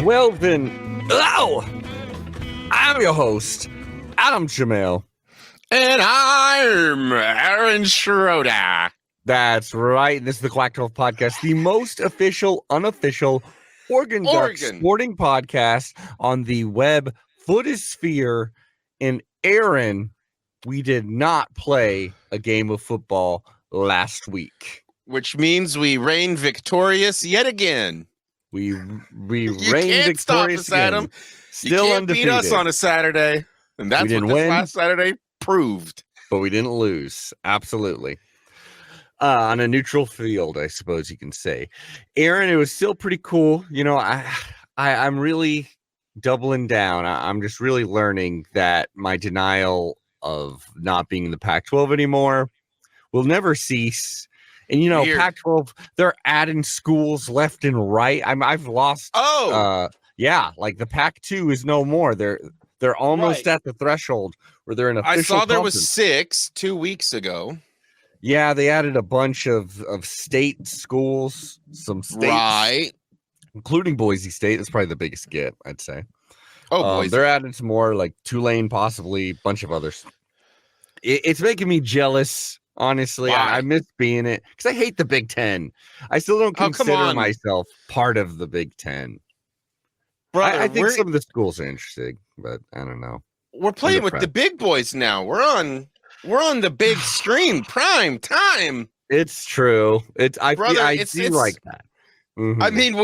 Well then, hello! I'm your host, Adam Jamel. And I'm Aaron Schroeder. That's right. This is the Quack 12 podcast, the most official, unofficial Oregon Ducks sporting podcast on the web footosphere. And Aaron, we did not play a game of football last week. Which means we reign victorious yet again. We reigned can't stop victorious us, again. Adam. Still you can't undefeated. beat us on a Saturday. And that's what this last Saturday proved. But we didn't lose. Absolutely. On a neutral field, I suppose you can say. Aaron, it was still pretty cool. You know, I'm really doubling down. I'm just really learning that my denial of not being in the Pac-12 anymore will never cease. And, you know, Weird. Pac-12, they're adding schools left and right. I've lost. Yeah, like the Pac-2 is no more. They're almost at the threshold where they're an official I saw there conference. was 6 2 weeks ago. Yeah, they added a bunch of state schools, some states, right, including Boise State. That's probably the biggest get, I'd say. Boise. They're adding some more, like Tulane, possibly a bunch of others. It's making me jealous. Honestly, I miss being it because I hate the Big Ten. I still don't consider myself part of the Big Ten. Brother, I think some of the schools are interesting, but I don't know. We're playing with the big boys now. We're on the big screen, prime time. It's true. I feel like that. Mm-hmm. I mean,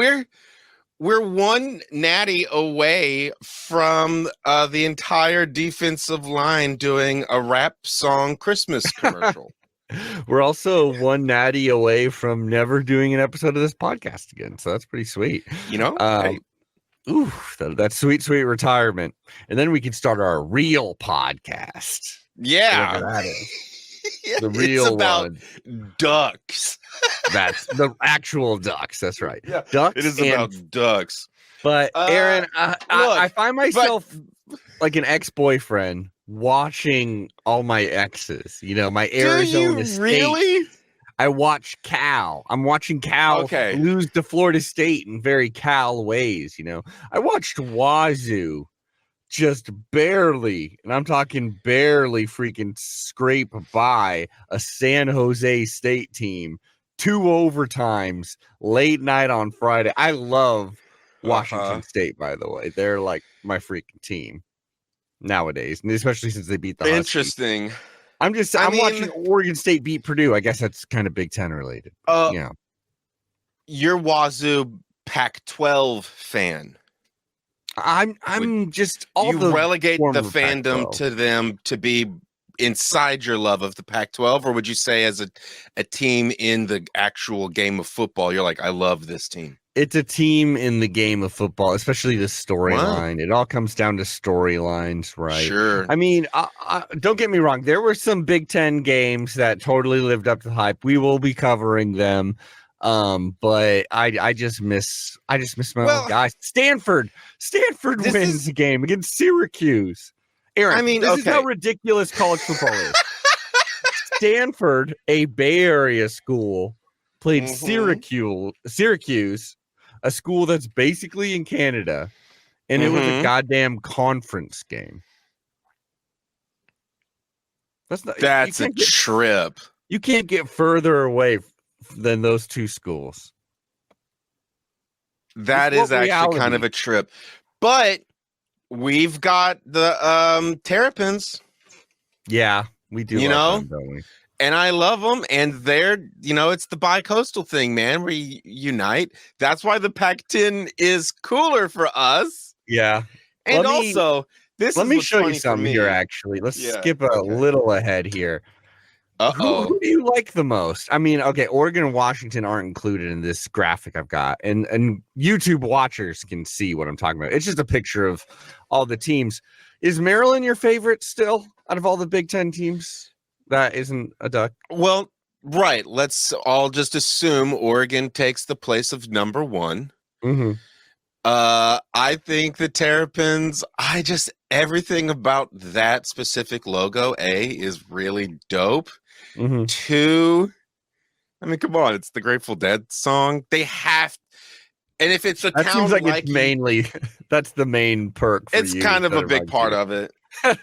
we're one natty away from the entire defensive line doing a rap song Christmas commercial. We're also one natty away from never doing an episode of this podcast again. So that's pretty sweet. You know? That's sweet retirement. And then we can start our real podcast. Yeah. That is. The real it's about one. Ducks. That's the actual Ducks. That's right. Yeah, Ducks. It is about Ducks. But Aaron, I find myself like an ex-boyfriend watching all my exes. You know, my Arizona State. Really? I watch Cal. I'm watching Cal lose to Florida State in very Cal ways. You know, I watched Wazoo just barely, and I'm talking barely, freaking scrape by a San Jose State team 2 overtimes late night on Friday. I love Washington State, by the way. They're like my freaking team nowadays, and especially since they beat the Huskies. Interesting. I'm watching Oregon State beat Purdue. I guess that's kind of Big Ten related. Yeah. You're Wazoo Pac-12 fan. I'm just all you relegate the fandom Pac-12 to them to be inside your love of the Pac-12, or would you say as a team in the actual game of football, you're like, I love this team? It's a team in the game of football, especially the storyline. Wow. It all comes down to storylines, right? Sure. I mean, don't get me wrong. There were some Big Ten games that totally lived up to the hype. We will be covering them. But I just miss my old guys. Stanford wins the game against Syracuse. Aaron, I mean, this is how ridiculous college football is. Stanford, a Bay Area school, played Syracuse, a school that's basically in Canada, and it was a goddamn conference game. That's a trip. You can't get further away than those two schools. That is actually kind of a trip. But we've got the Terrapins. Yeah, we do love them, don't we? And I love them, and they're, it's the bi-coastal thing, man. We unite. That's why the Pac-10 is cooler for us. Yeah. And let me show you something here, actually. Let's skip a little ahead here. Who do you like the most? I mean, okay, Oregon and Washington aren't included in this graphic I've got, and YouTube watchers can see what I'm talking about. It's just a picture of all the teams. Is Maryland your favorite still out of all the Big Ten teams? That isn't a Duck. Well, right. Let's all just assume Oregon takes the place of number one. Mm-hmm. I think the Terrapins, everything about that specific logo, is really dope. Mm-hmm. 2, I mean, come on, it's the Grateful Dead song. They have, and if it's a that town seems like it's mainly, that's the main perk for it's kind of a big part of it. And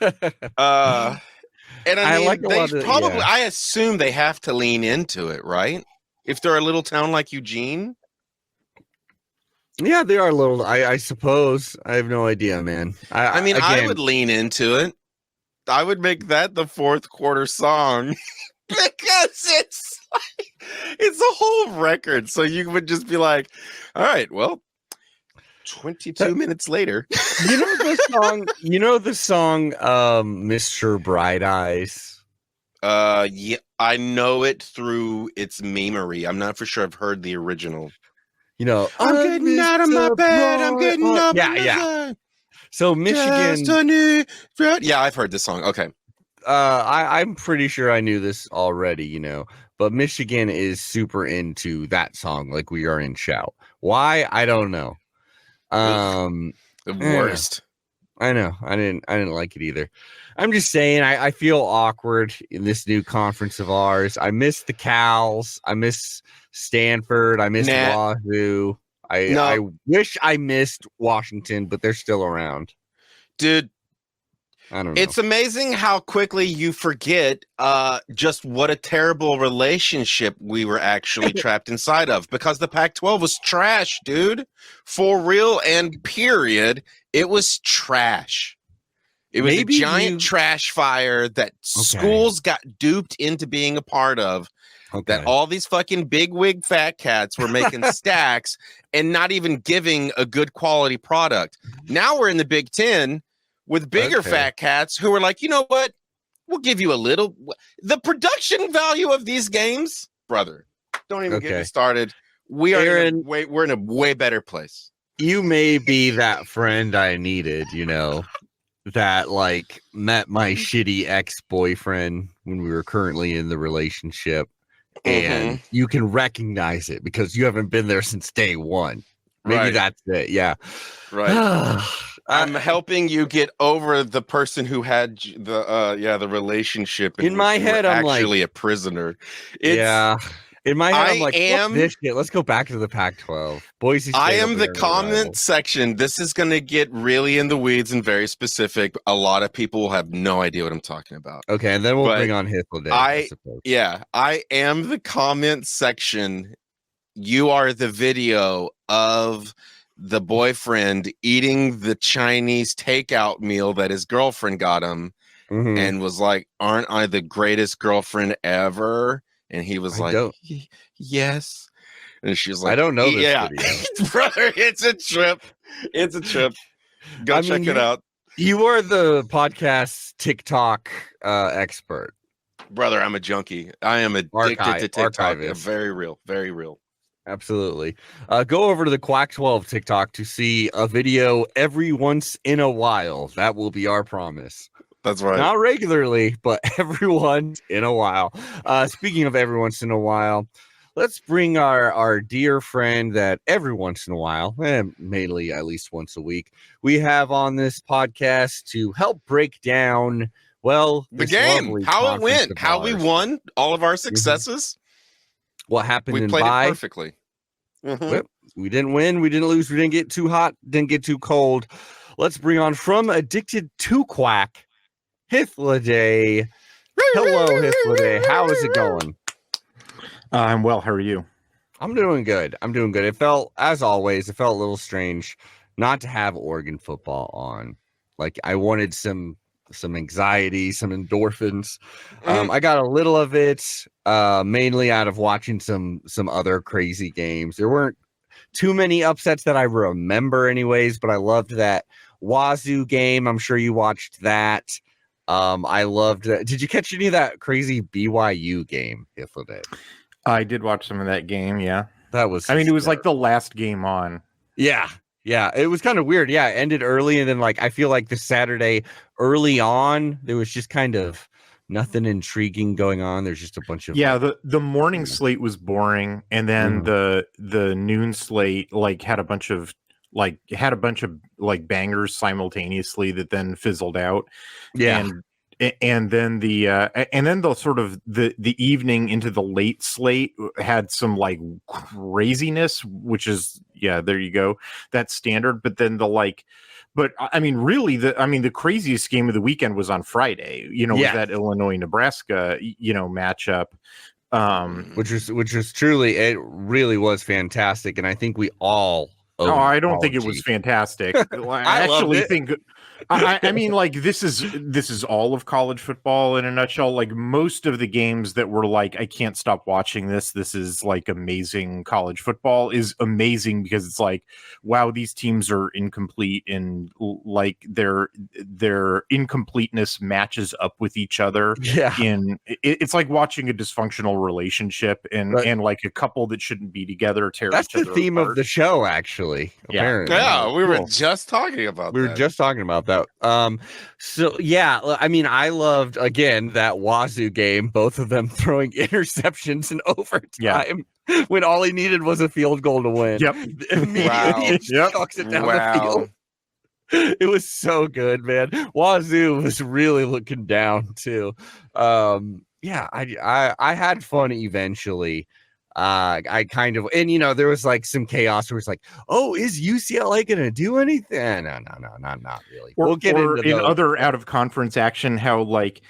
I mean, I assume they have to lean into it, right? If they're a little town like Eugene. Yeah, they are little. I suppose. I have no idea, man. I would lean into it. I would make that the fourth quarter song because it's a whole record. So you would just be like, all right, well, 22 minutes later. You know the song Mr. Bright Eyes? Yeah, I know it through its memory. I'm not for sure I've heard the original. I'm getting out of my bed. I'm getting up. Yeah. So Michigan. Yeah, I've heard this song. Okay. I'm pretty sure I knew this already, but Michigan is super into that song, like we are in Shout. Why? I don't know. The worst. I know. I didn't like it either. I'm just saying I feel awkward in this new conference of ours. I miss the Cals. I miss Stanford. I miss Wazoo. I wish I missed Washington, but they're still around. Dude, I don't know. It's amazing how quickly you forget just what a terrible relationship we were actually trapped inside of, because the Pac-12 was trash, dude. For real and period, it was trash. It was a giant trash fire that schools got duped into being a part of. That all these fucking big wig fat cats were making stacks and not even giving a good quality product. Now we're in the Big Ten with bigger fat cats who are like, you know what? We'll give you a little. The production value of these games, brother, don't even get me started. We're in a way better place. You may be that friend I needed, that like met my shitty ex-boyfriend when we were currently in the relationship. And you can recognize it because you haven't been there since day one. Maybe that's it. Yeah. Right. I'm helping you get over the person who had the relationship. In my head, I'm actually a prisoner. In my head, I'm like, fuck this shit. Let's go back to the Pac-12. Boise State. I am the comment section. This is going to get really in the weeds and very specific. A lot of people will have no idea what I'm talking about. Okay, and then we'll bring on Hithel Day. I am the comment section. You are the video of the boyfriend eating the Chinese takeout meal that his girlfriend got him and was like, aren't I the greatest girlfriend ever? And he was yes. And she's like, I don't know this video. Brother, it's a trip. It's a trip. Go check it out. You are the podcast TikTok expert. Brother, I'm a junkie. I am addicted to TikTok. Very real. Very real. Absolutely. Go over to the Quack 12 TikTok to see a video every once in a while. That will be our promise. That's right. Not regularly, but every once in a while. Speaking of every once in a while, let's bring our dear friend that every once in a while, mainly at least once a week, we have on this podcast to help break down, the game, how it went, how we won all of our successes. What happened we in played it perfectly. We didn't win. We didn't lose. We didn't get too hot. Didn't get too cold. Let's bring on from Addicted to Quack, Hithel Day. Hello, Hithel Day. How is it going? I'm well. How are you? I'm doing good. It felt, as always, a little strange not to have Oregon football on. Like I wanted some anxiety, some endorphins. I got a little of it, mainly out of watching some other crazy games. There weren't too many upsets that I remember anyways, but I loved that Wazoo game. I'm sure you watched that. I loved that. Did you catch any of that crazy BYU game yesterday? I did watch some of that game. Yeah, that was. I mean, it was like the last game on. Yeah, it was kind of weird. Yeah, it ended early, and then like I feel like the Saturday early on, there was just kind of nothing intriguing going on. There's just a bunch of the morning slate was boring, and then the noon slate had a bunch of bangers simultaneously that then fizzled out. Yeah. And then the sort of the evening into the late slate had some like craziness, which is there you go, that's standard. But then but I mean, really, the craziest game of the weekend was on Friday. With that Illinois-Nebraska matchup, which was truly, it really was fantastic, and I think we all. No, I don't think it was fantastic. I actually think. I mean, like this is all of college football in a nutshell. Like most of the games that were like, I can't stop watching this. This is like amazing. College football is amazing because it's like, wow, these teams are incomplete, and like their incompleteness matches up with each other. Yeah, it's like watching a dysfunctional relationship and like a couple that shouldn't be together tear That's each other the theme apart. of the show, actually. Apparently. Yeah, we were just talking about that. We were just talking about that. So yeah, I mean, I loved again that Wazoo game, both of them throwing interceptions in overtime when all he needed was a field goal to win. Yep. Immediately chucks it down the field. It was so good, man. Wazoo was really looking down too. I had fun eventually. I kind of, and there was like some chaos where it's like, oh, is UCLA gonna do anything? No, not really. We'll get into in other out of conference action, how like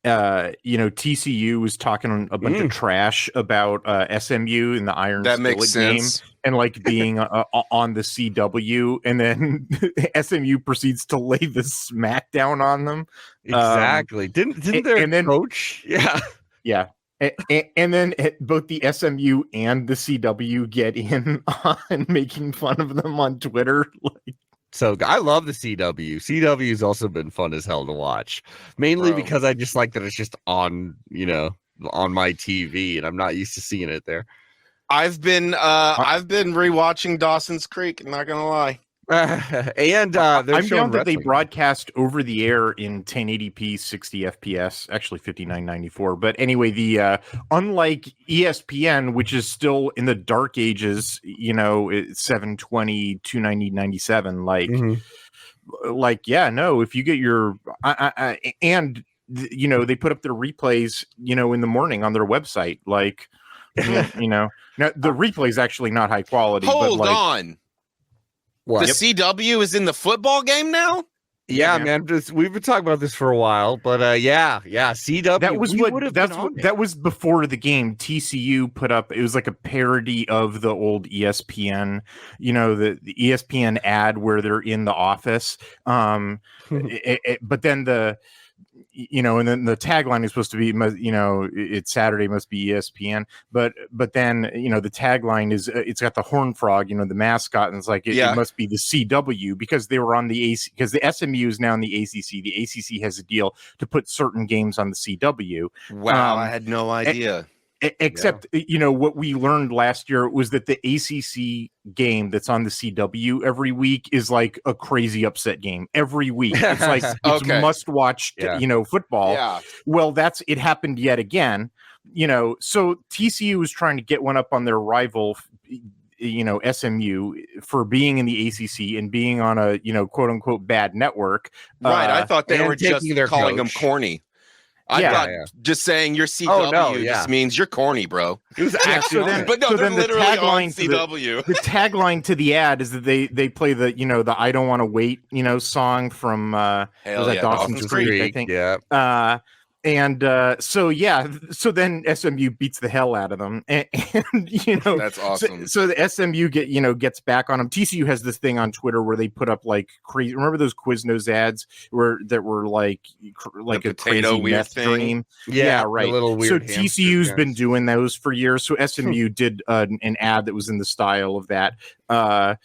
TCU was talking a bunch of trash about SMU in the Iron Skillet game and like being on the CW, and then SMU proceeds to lay the smackdown on them. Exactly. Didn't their coach? Yeah. And then both the SMU and the CW get in on making fun of them on Twitter. So I love the CW. CW's also been fun as hell to watch, mainly because I just like that it's just on, on my TV, and I'm not used to seeing it there. I've been rewatching Dawson's Creek. I'm not gonna lie. And I'm down that they broadcast over the air in 1080p 60 fps, actually 5994. But anyway, the unlike ESPN, which is still in the dark ages, 720 290 97, if you get your and they put up their replays in the morning on their website, now the replay is actually not high quality. Hold on. What? The CW is in the football game now? Yeah, man. We've been talking about this for a while, but CW. That was before the game. TCU put up. It was like a parody of the old ESPN. The ESPN ad where they're in the office. But then and then the tagline is supposed to be, it's Saturday, must be ESPN. But then, the tagline is, it's got the horn frog, the mascot, and it's like, it must be the CW because they were on the AC, because the SMU is now in the ACC. The ACC has a deal to put certain games on the CW. Wow, I had no idea. Except, what we learned last year was that the ACC game that's on the CW every week is like a crazy upset game every week. It's like it's must watch, football. Yeah. Well, it happened yet again. So TCU was trying to get one up on their rival, SMU, for being in the ACC and being on a quote unquote bad network. Right. I thought they were just calling them corny. I thought just saying your CW just means you're corny, bro. It was actually, but no, they're literally on CW. The tagline to the ad is that they play the the I Don't Want to Wait song from Dawson's Creek, I think. Yeah. So then SMU beats the hell out of them, and that's awesome. So the SMU gets back on them. TCU has this thing on Twitter where they put up like crazy. Remember those Quiznos ads that were like a crazy meth dream? Yeah, right. Little weird so TCU's been doing those for years. So SMU did an ad that was in the style of that. But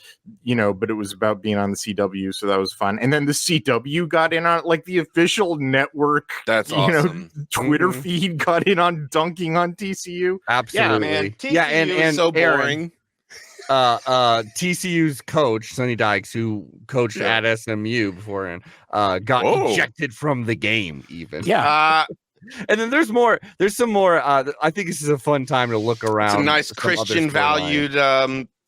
it was about being on the CW, so that was fun. And then the CW got in on like the official network. That's awesome. Twitter feed got in on dunking on TCU. Absolutely. Yeah, man. TCU is so boring. TCU's coach, Sonny Dykes, who coached at SMU beforehand, got ejected from the game even. Yeah. And then there's more. There's some more. I think this is a fun time to look around. It's a nice Christian valued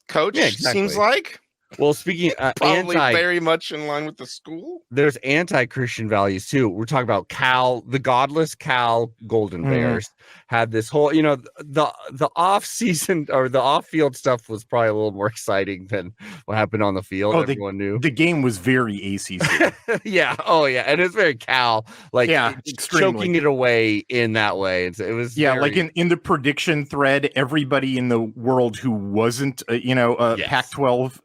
coach, seems like. Well, speaking probably very much in line with the school. There's anti-Christian values too. We're talking about Cal, the godless Cal Golden Bears had this whole, the off-season or the off-field stuff was probably a little more exciting than what happened on the field. Everyone knew the game was very ACC. Yeah. Oh yeah, and it's very Cal, like choking it away in that way. It was like in the prediction thread, everybody in the world who wasn't Pac-12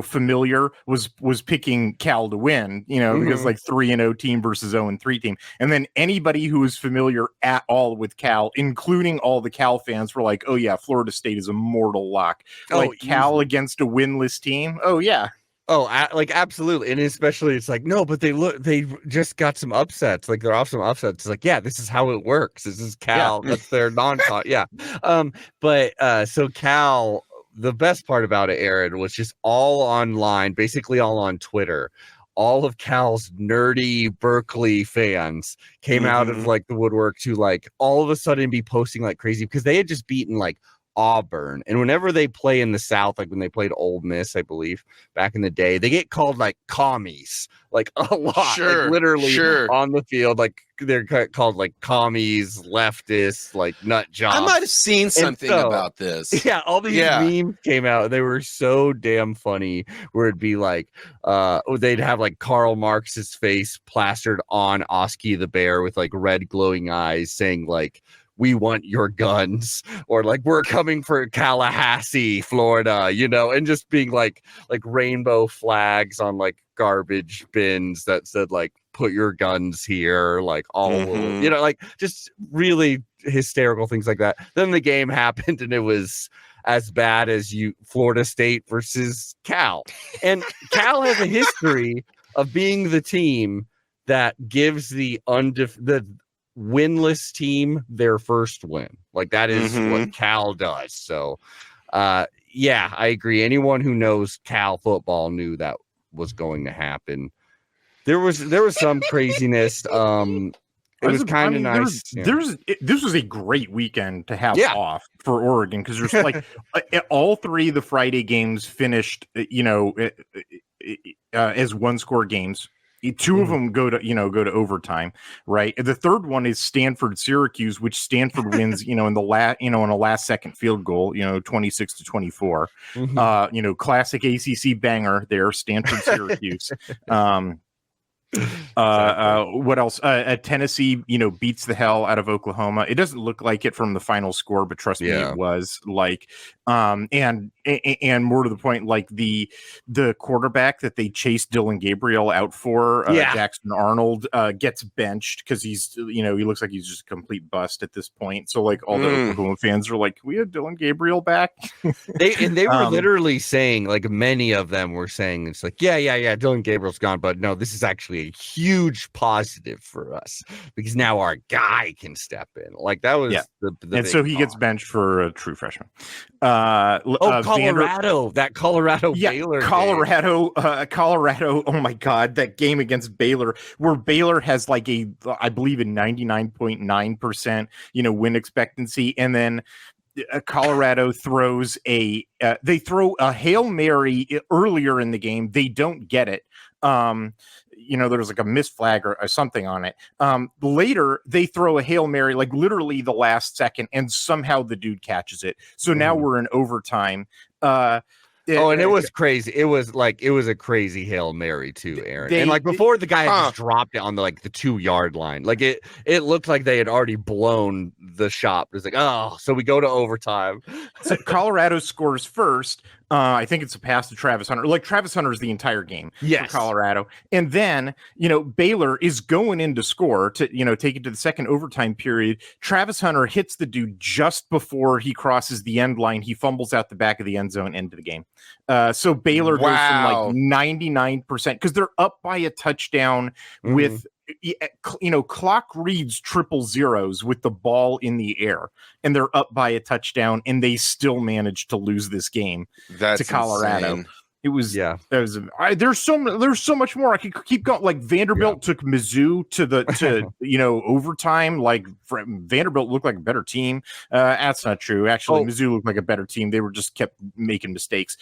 familiar was picking Cal to win, because like 3-0 team versus 0-3 team. And then anybody who was familiar at all with Cal, including all the Cal fans, were like, oh yeah, Florida State is a mortal lock. Cal against a winless team. Oh yeah. Oh, absolutely. And especially it's like, no, but they just got some upsets. Like they're off some upsets. It's like, yeah, this is how it works. This is Cal. Yeah. That's their non-con. Yeah. So Cal, the best part about it, Aaron, was just all online, basically all on Twitter. All of Cal's nerdy Berkeley fans came out of like the woodwork to like all of a sudden be posting like crazy because they had just beaten like Auburn. And whenever they play in the South, like when they played Ole Miss, I believe back in the day, they get called like commies, like a lot, like literally on the field. Like they're called like commies, leftists, like nut jobs. I might have seen something about this. Yeah. All these memes came out. They were so damn funny where it'd be like, they'd have like Karl Marx's face plastered on Oski the bear with like red glowing eyes saying like, we want your guns, or like we're coming for Tallahassee, Florida, and just being like rainbow flags on like garbage bins that said like put your guns here, like all like just really hysterical things like that. Then the game happened and it was as bad as Florida State versus Cal. And Cal has a history of being the team that gives the winless team their first win. Like that is what Cal does. So I agree. Anyone who knows Cal football knew that was going to happen. There was some craziness. It was kind of nice. This was a great weekend to have off for Oregon because there's like all three of the Friday games finished as one score games. Two of them go to overtime, right? And the third one is Stanford Syracuse, which Stanford wins, in the last second field goal, 26-24. Classic ACC banger there, Stanford Syracuse. What else? Tennessee, beats the hell out of Oklahoma. It doesn't look like it from the final score, but trust me, it was like, and more to the point, like the quarterback that they chased Dylan Gabriel out for, Jackson Arnold, gets benched because he's, he looks like he's just a complete bust at this point. So like all the Oklahoma fans are like, we had Dylan Gabriel back. they were literally saying, like many of them were saying, it's like, yeah, Dylan Gabriel's gone, but no, this is actually a huge positive for us because now our guy can step in. Like that was and so he gets benched for a true freshman. Colorado, that Colorado Baylor Colorado. Oh my God, that game against Baylor, where Baylor has like I believe a 99.9% win expectancy, and then Colorado throws they throw a Hail Mary earlier in the game. They don't get it. There's like a missed flag or something on it. Later, they throw a Hail Mary, like literally the last second, and somehow the dude catches it. So now we're in overtime. And it was crazy. It was a crazy Hail Mary too, Aaron. And like before the guy had just dropped it on the 2-yard line. Like it looked like they had already blown the shop. It was like, so we go to overtime. So Colorado scores first. I think it's a pass to Travis Hunter. Like Travis Hunter is the entire game for Colorado. And then, Baylor is going in to score to, take it to the second overtime period. Travis Hunter hits the dude just before he crosses the end line. He fumbles out the back of the end zone into the game. So Baylor goes from 99% because they're up by a touchdown with, clock reads 000s with the ball in the air, and they're up by a touchdown, and they still managed to lose this game to Colorado. Insane. It was, there's so much more. I could keep going. Like Vanderbilt took Mizzou to overtime. Like Vanderbilt looked like a better team. That's not true. Actually, Mizzou looked like a better team. They were just kept making mistakes.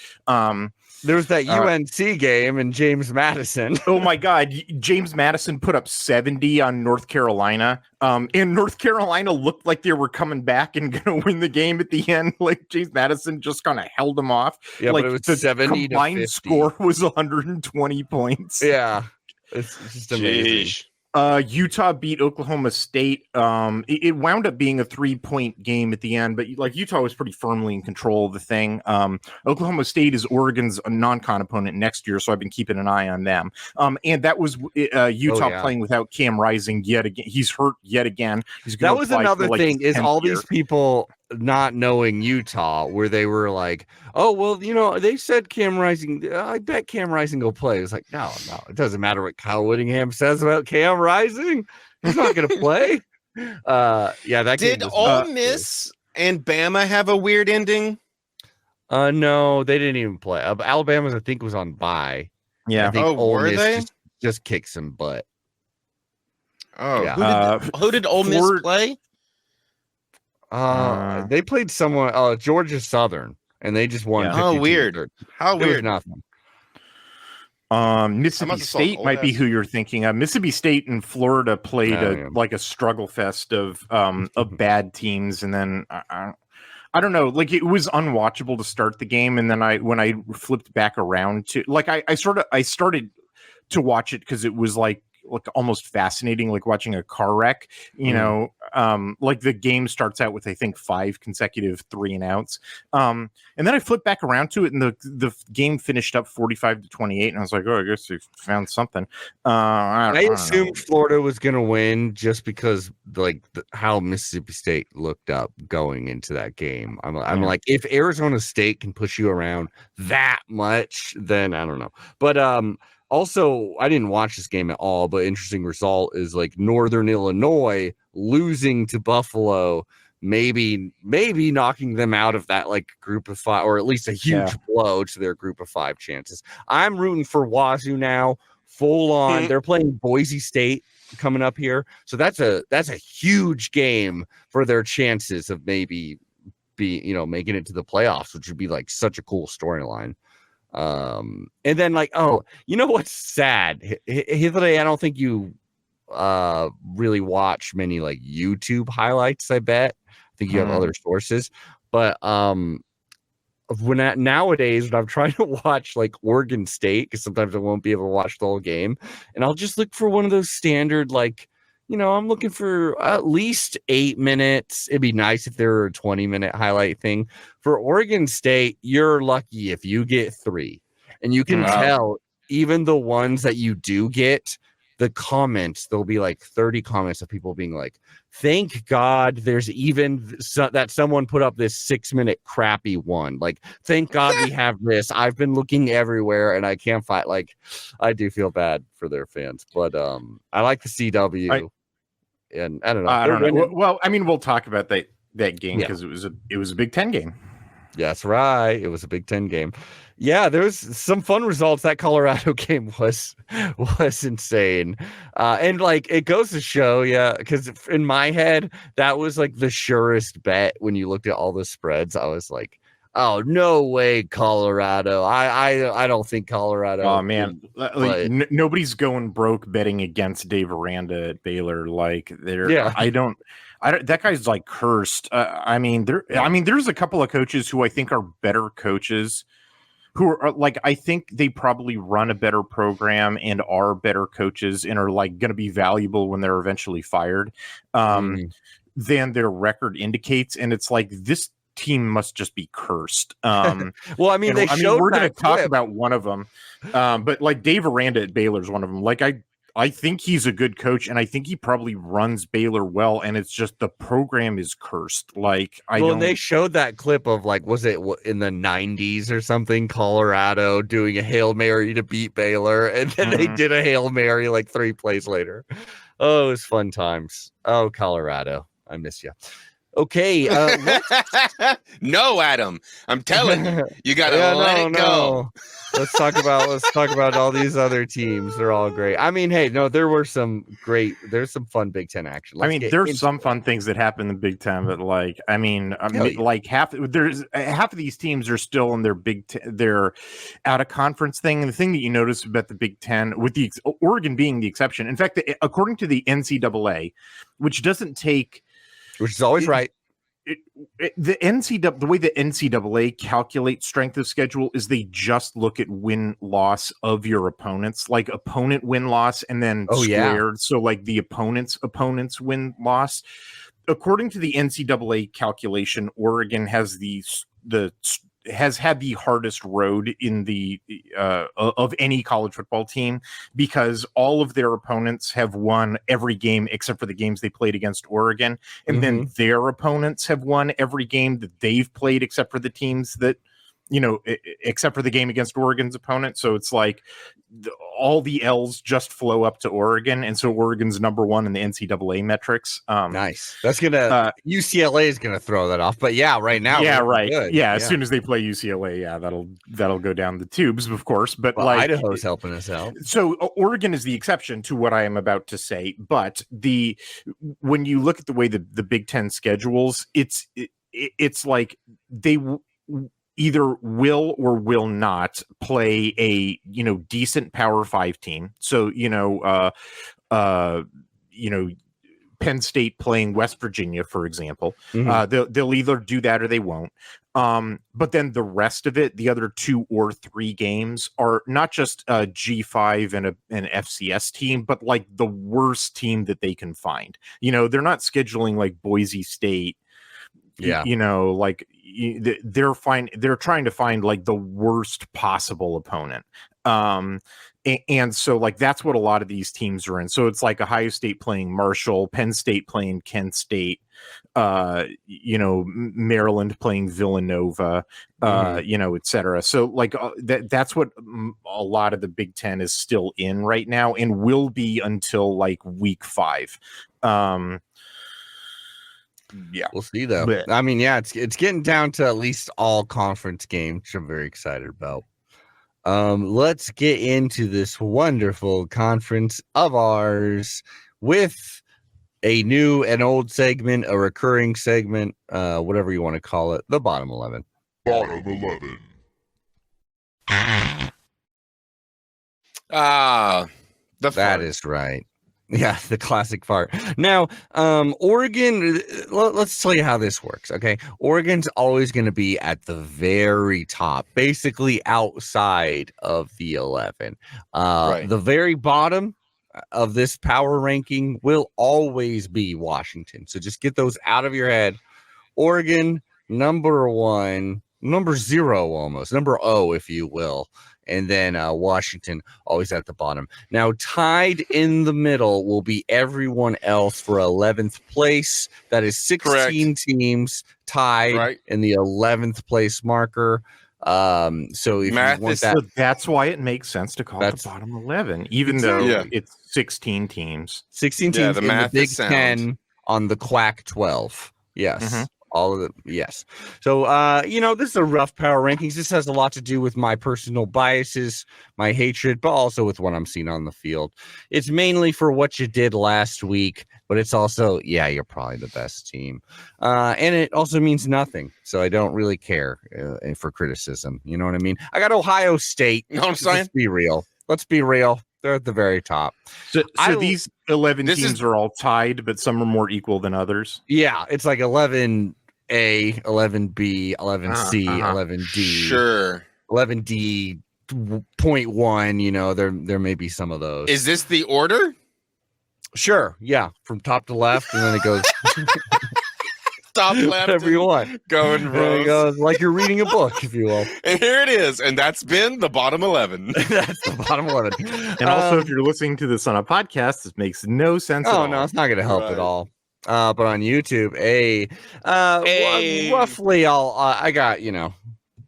There was that UNC game and James Madison. Oh my God. James Madison put up 70 on North Carolina. And North Carolina looked like they were coming back and going to win the game at the end. Like James Madison just kind of held them off. Yeah, like but it was 70 to 50. Score was 120 points. Yeah. It's just amazing. Utah beat Oklahoma State. It wound up being a 3-point game at the end, but Utah was pretty firmly in control of the thing. Oklahoma State is Oregon's non-con opponent next year, so I've been keeping an eye on them. And that was Utah playing without Cam Rising yet again. He's hurt yet again. That was another thing is all these people not knowing Utah, where they were like, oh, well, they said Cam Rising, I bet Cam Rising will play. It's like, no, it doesn't matter what Kyle Whittingham says about Cam Rising. He's not going to play. That did Ole Miss and Bama have a weird ending? No, they didn't even play. Alabama's, I think, was on bye. Yeah. I think Ole Miss just kicked some butt. Oh, yeah. Who did Ole Miss play? They played someone, Georgia Southern, and they just won. How weird! How weird! Nothing. Mississippi State might be who you're thinking of. Mississippi State and Florida played a struggle fest of bad teams, and then I don't know, like it was unwatchable to start the game, and then when I flipped back around to I started to watch it because it was like almost fascinating, like watching a car wreck, like the game starts out with, I think, 5 consecutive 3-and-outs. And then I flipped back around to it and the game finished up 45-28. And I was like, oh, I guess they found something. I assumed Florida was going to win just because how Mississippi State looked up going into that game. I'm like, if Arizona State can push you around that much, then I don't know. But, also, I didn't watch this game at all, but interesting result is Northern Illinois losing to Buffalo, maybe knocking them out of that group of 5, or at least a huge blow to their group of 5 chances. I'm rooting for Wazoo now, full on. They're playing Boise State coming up here, so that's a huge game for their chances of maybe making it to the playoffs, which would be such a cool storyline. And then what's sad? Hithre, I don't think you really watch many YouTube highlights. I bet. I think you have other sources, but nowadays when I'm trying to watch Oregon State, because sometimes I won't be able to watch the whole game, and I'll just look for one of those standard I'm looking for at least 8 minutes. It'd be nice if there were a 20-minute highlight thing. For Oregon State, you're lucky if you get 3. And you can tell, even the ones that you do get, the comments, there'll be 30 comments of people being like, thank God there's even that someone put up this 6-minute crappy one. Thank God we have this. I've been looking everywhere and I can't find. I do feel bad for their fans, but I like the CW. And I don't know. I don't know. Well, I mean, we'll talk about that game because it was a Big Ten game. Yeah, that's right. It was a Big Ten game. Yeah, there was some fun results. That Colorado game was insane. And it goes to show, because in my head, that was the surest bet when you looked at all the spreads. I was like, oh, no way, Colorado. I don't think Colorado. Oh, man. Nobody's going broke betting against Dave Aranda at Baylor. That guy's cursed. There's a couple of coaches who I think are better coaches who are like, I think they probably run a better program and are better coaches and are like going to be valuable when they're eventually fired, than their record indicates. And it's like, this team must just be cursed. Well, I mean, we're going to talk about one of them, but like Dave Aranda at Baylor is one of them. Like I think he's a good coach, and I think he probably runs Baylor well, and it's just the program is cursed. Like, they showed that clip of, like, was it in the 90s or something, Colorado doing a Hail Mary to beat Baylor, and then they did a Hail Mary like 3 plays later. Oh, it was fun times. Oh, Colorado, I miss you. Okay. No, Adam, I'm telling you, you gotta let it go. Let's talk about all these other teams. They're all great. I mean, hey, no, there's some fun Big Ten action. There's some fun things that happen in the Big Ten, but like, like half of these teams are still in their they're out of conference thing. And the thing that you notice about the Big Ten, with the Oregon being the exception, in fact, according to the NCAA, which is always right. The way the NCAA calculates strength of schedule is they just look at win-loss of your opponents, like opponent win-loss, and then squared. So like the opponent's win-loss. According to the NCAA calculation, Oregon has has had the hardest road in the of any college football team, because all of their opponents have won every game except for the games they played against Oregon, and then their opponents have won every game that they've played except for the teams that, except for the game against Oregon's opponent. So it's like all the L's just flow up to Oregon, and so Oregon's number one in the NCAA metrics. Nice. That's gonna UCLA is gonna throw that off, but right now, good. As soon as they play UCLA, that'll go down the tubes, of course. But Idaho's helping us out. So Oregon is the exception to what I am about to say. But when you look at the way the Big Ten schedules, it's like they either will or will not play a decent Power 5 team. So Penn State playing West Virginia, for example. They'll either do that or they won't. But then the rest of it, the other 2 or 3 games, are not just a G5 and an FCS team, but like the worst team that they can find. They're not scheduling like Boise State. They're trying to find like the worst possible opponent. And so like that's what a lot of these teams are in. So it's like Ohio State playing Marshall, Penn State playing Kent State, Maryland playing Villanova, et cetera. So like that's what a lot of the Big Ten is still in right now, and will be until like week 5. We'll see though. But, I mean, it's getting down to at least all conference games, which I'm very excited about. Let's get into this wonderful conference of ours with a new and old segment, a recurring segment, whatever you want to call it, the bottom 11. Bottom 11. That is right. Yeah, the classic part. Now, Oregon, let's tell you how this works, okay? Oregon's always going to be at the very top, basically outside of the 11. The very bottom of this power ranking will always be Washington. So just get those out of your head. Oregon, number 1, number 0 almost, number 0, if you will. And then Washington always at the bottom. Now, tied in the middle will be everyone else for 11th place. That is 16 teams tied in the 11th place marker. So if you want that, so that's why it makes sense to call it the bottom 11, even though it's 16 teams. 16 teams in the Big Ten on the Quack 12. Yes. All of it. Yes. So, this is a rough power rankings. This has a lot to do with my personal biases, my hatred, but also with what I'm seeing on the field. It's mainly for what you did last week, but it's also, you're probably the best team. And it also means nothing. So I don't really care for criticism. You know what I mean? I got Ohio State. You know what I'm saying? Let's be real. They're at the very top. So these 11 teams are all tied, but some are more equal than others. Yeah, it's like 11A, 11B, 11C, 11D. Sure. 11D.1, there may be some of those. Is this the order? Sure, yeah, from top to left, and then it goes top left, whatever you want. Going rows. Like you're reading a book, if you will. And here it is, and that's been the bottom 11. That's the bottom 11. And also, if you're listening to this on a podcast, this makes no sense at all. No, it's not going to help at all. But on YouTube, roughly, I got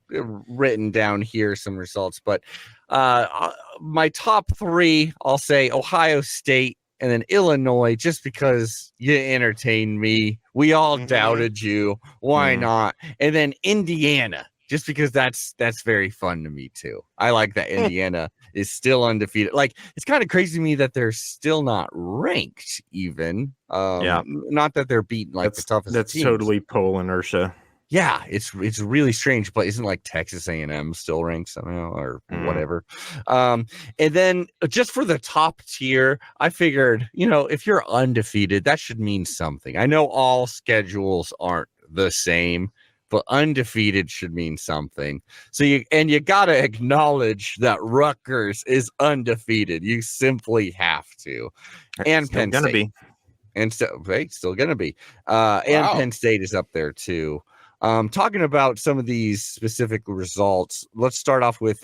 written down here some results, but my top 3, I'll say Ohio State and then Illinois, just because you entertained me. We all doubted you. Why not? And then Indiana, just because that's very fun to me too. I like that Indiana is still undefeated. Like, it's kind of crazy to me that they're still not ranked even. Not that they're beating the toughest That's teams. totally poll inertia. Yeah, it's really strange, but isn't like Texas A&M still ranked somehow or whatever? And then just for the top tier, I figured, if you're undefeated, that should mean something. I know all schedules aren't the same, but undefeated should mean something. So you got to acknowledge that Rutgers is undefeated. You simply have to. And Penn State. Be. And so, still going to be. And Penn State is up there too. Talking about some of these specific results, let's start off with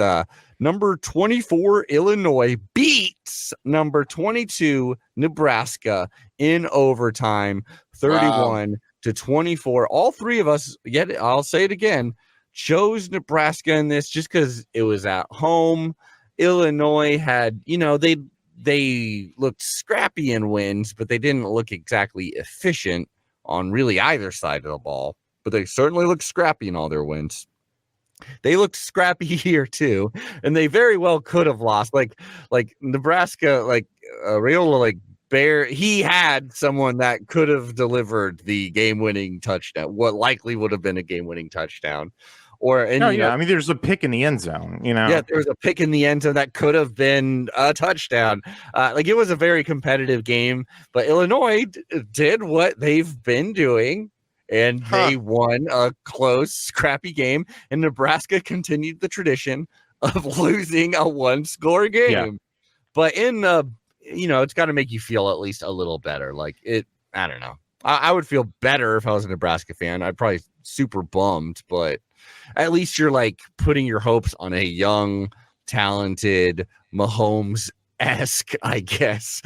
number 24 Illinois beats number 22 Nebraska in overtime, 31-24. All three of us, yet I'll say it again, chose Nebraska in this just because it was at home. Illinois had, they looked scrappy in wins, but they didn't look exactly efficient on really either side of the ball. But they certainly look scrappy in all their wins. They looked scrappy here too, and they very well could have lost. Like Nebraska, Raiola, he had someone that could have delivered the game-winning touchdown. What likely would have been a game-winning touchdown, there's a pick in the end zone. Yeah, there was a pick in the end zone that could have been a touchdown. It was a very competitive game, but Illinois did what they've been doing. And they won a close, scrappy game. And Nebraska continued the tradition of losing a one-score game. Yeah. But it's got to make you feel at least a little better. I don't know. I would feel better if I was a Nebraska fan. I'd probably super bummed, but at least you're putting your hopes on a young, talented Mahomes-esque, I guess,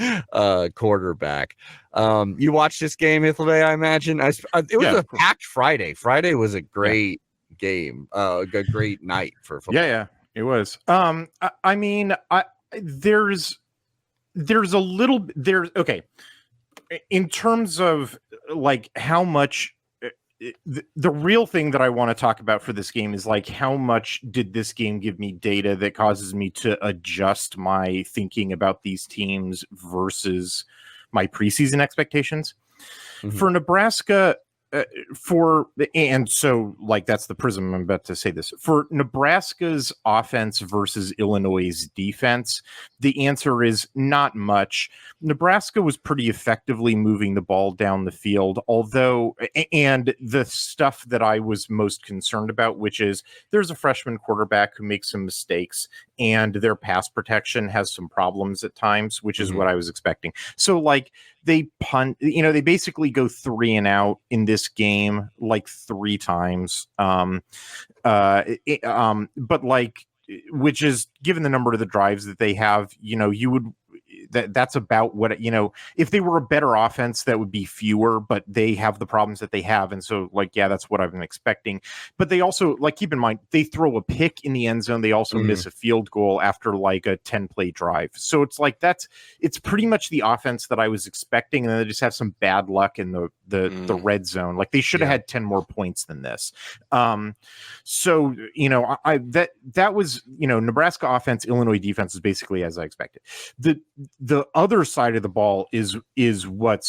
quarterback. You watched this game, Hithley, I imagine. It was a packed Friday. Friday was a great game, a great night for football. Yeah, it was. In terms of how much. The real thing that I want to talk about for this game is how much did this game give me data that causes me to adjust my thinking about these teams versus my preseason expectations. For Nebraska. That's the prism I'm about to say this. For Nebraska's offense versus Illinois' defense, the answer is not much. Nebraska was pretty effectively moving the ball down the field, and the stuff that I was most concerned about, which is there's a freshman quarterback who makes some mistakes, and their pass protection has some problems at times, which is what I was expecting. So, they punt, they basically go 3 and out in this game 3 times. Which is, given the number of the drives that they have, you would. That's about what if they were a better offense, that would be fewer, but they have the problems that they have, and so that's what I've been expecting. But they also keep in mind, they throw a pick in the end zone, they also miss a field goal after a 10-play drive, so it's it's pretty much the offense that I was expecting, and then they just have some bad luck in the red zone. They should have had 10 more points than this. That was Nebraska offense, Illinois defense is basically as I expected. The other side of the ball is what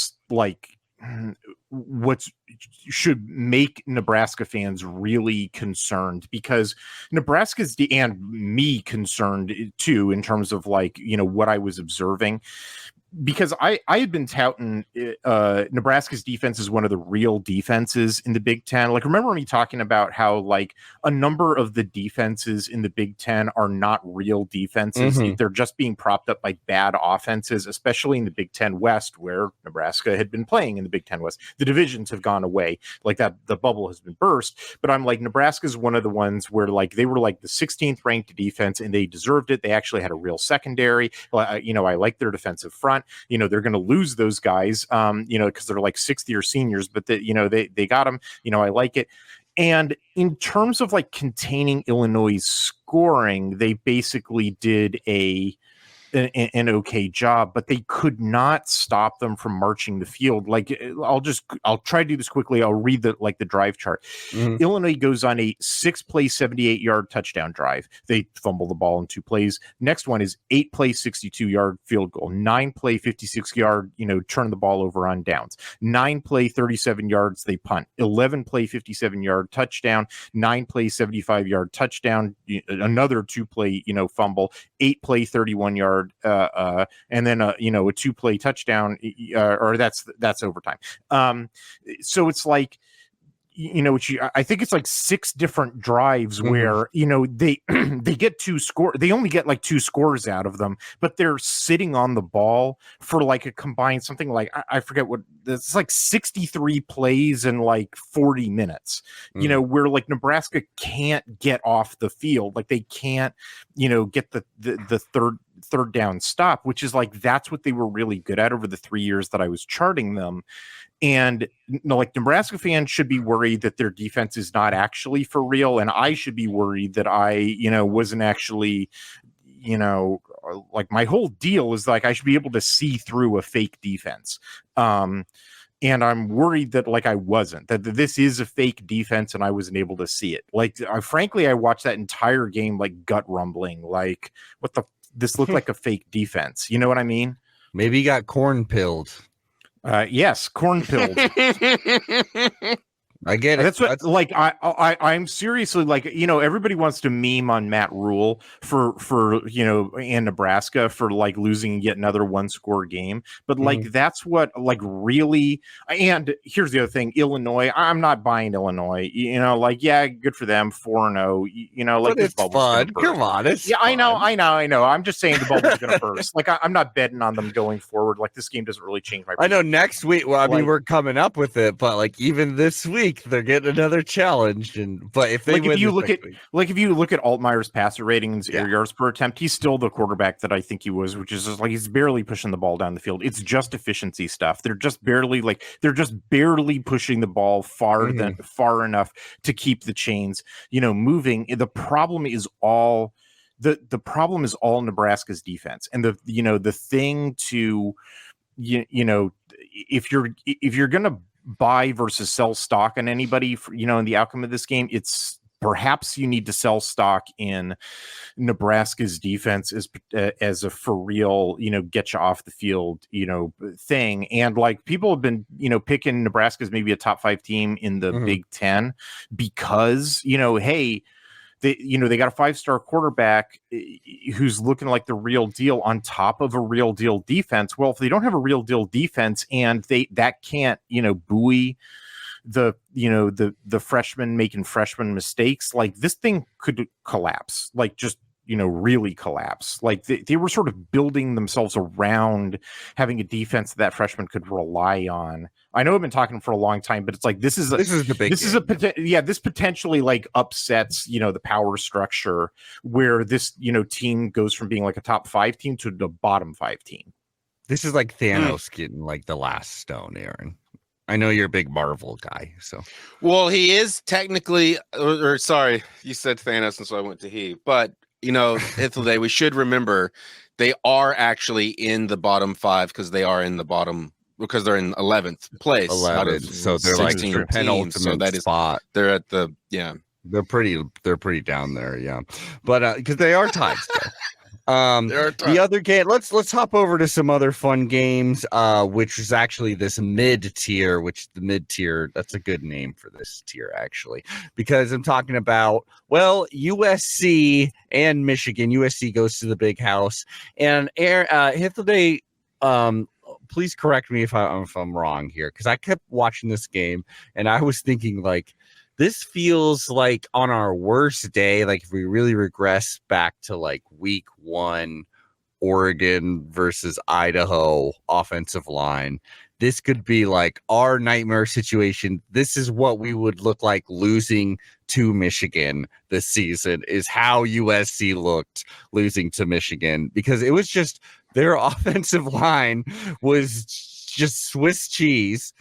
should make Nebraska fans really concerned, because Nebraska's and me concerned too, in terms of what I was observing. because I had been touting Nebraska's defense is one of the real defenses in the Big Ten. Like, remember me talking about how like a number of the defenses in the Big Ten are not real defenses. Mm-hmm. They're just being propped up by bad offenses, especially in the Big Ten West, where Nebraska had been playing in the Big Ten West. The divisions have gone away, like that. The bubble has been burst. But I'm like, Nebraska's one of the ones where like they were like the 16th ranked defense, and they deserved it. They actually had a real secondary. You know, I like their defensive front. You know, they're going to lose those guys, you know, because they're like 6th-year seniors, but you know, they got them. You know, I like it. And in terms of like containing Illinois' scoring, they basically did an okay job, but they could not stop them from marching the field. Like, I'll try to do this quickly. I'll read the drive chart. Mm-hmm. Illinois goes on a 6-play, 78-yard touchdown drive. They fumble the ball in 2 plays. Next one is 8-play, 62-yard field goal. 9-play, 56-yard, you know, turn the ball over on downs. 9-play, 37 yards. They punt. 11-play, 57-yard touchdown. 9-play, 75-yard touchdown. Another 2-play, you know, fumble. 8-play, 31-yard. And then you know, a 2-play touchdown, or that's overtime. So it's like, you know, I think it's like 6 different drives where, you know, they get 2 score. They only get like 2 scores out of them, but they're sitting on the ball for like a combined something like, I forget what, it's like 63 plays in like 40 minutes, you know, where like Nebraska can't get off the field. Like they can't, you know, get the third down stop, which is like, that's what they were really good at over the 3 years that I was charting them. And you know, like Nebraska fans should be worried that their defense is not actually for real. And I should be worried that I, you know, wasn't actually, you know, like my whole deal is like, I should be able to see through a fake defense. And I'm worried that like I wasn't, that this is a fake defense and I wasn't able to see it. Like, frankly, I watched that entire game, like gut rumbling, like this looked like a fake defense. You know what I mean? Maybe he got corn pilled. Yes, corn pilled. I get it. That's what, like, I'm seriously like, you know, everybody wants to meme on Matt Rule for you know, and Nebraska for like losing yet another 1-score game, but like that's what like really. And here's the other thing: Illinois. I'm not buying Illinois. You know, like, yeah, good for them, 4-0. You know, like, but this bubble's fun. Come on, it's yeah, fun. I know. I'm just saying the bubble's gonna burst. Like, I'm not betting on them going forward. Like, this game doesn't really change my. I know next week. Well, I mean, we're coming up with it, but like even this week, they're getting another challenge. But if they like, win, if you look at Altmaier's passer ratings, air yards per attempt, he's still the quarterback that I think he was, which is just like he's barely pushing the ball down the field. It's just efficiency stuff. They're just barely pushing the ball far enough to keep the chains, you know, moving. The problem is all Nebraska's defense, and the thing to you know, if you're gonna buy versus sell stock on anybody for, you know, in the outcome of this game, it's perhaps you need to sell stock in Nebraska's defense as a for real, you know, get you off the field, you know, thing. And like, people have been, you know, picking Nebraska as maybe a top 5 team in the Big Ten because, you know, hey, they got a 5-star quarterback who's looking like the real deal on top of a real deal defense. Well, if they don't have a real deal defense and that can't, you know, buoy the freshmen making freshman mistakes, like this thing could collapse, like just, you know, really collapse. Like they were sort of building themselves around having a defense that freshman could rely on. I know I've been talking for a long time, but it's like this is the big game. This potentially like upsets, you know, the power structure where this, you know, team goes from being like a top 5 team to the bottom 5 team. This is like Thanos getting like the last stone, Aaron. I know you're a big Marvel guy, so. Well, he is technically, or sorry, you said Thanos, and so I went to he, but. You know, Ithilday, we should remember they are actually in the bottom 5 because they are in the bottom because they're in 11th place. 11, so they're like their penultimate spot. They're at the They're pretty down there, yeah. But because they are tied still. The other game, let's hop over to some other fun games, which is actually this mid-tier, that's a good name for this tier, actually, because I'm talking about, well, USC and Michigan. USC goes to the Big House, and Hithilday, please correct me if I'm wrong here, because I kept watching this game and I was thinking like, this feels like on our worst day, like if we really regress back to like week 1, Oregon versus Idaho offensive line, this could be like our nightmare situation. This is what we would look like losing to Michigan this season, is how USC looked losing to Michigan, because it was just their offensive line was just Swiss cheese,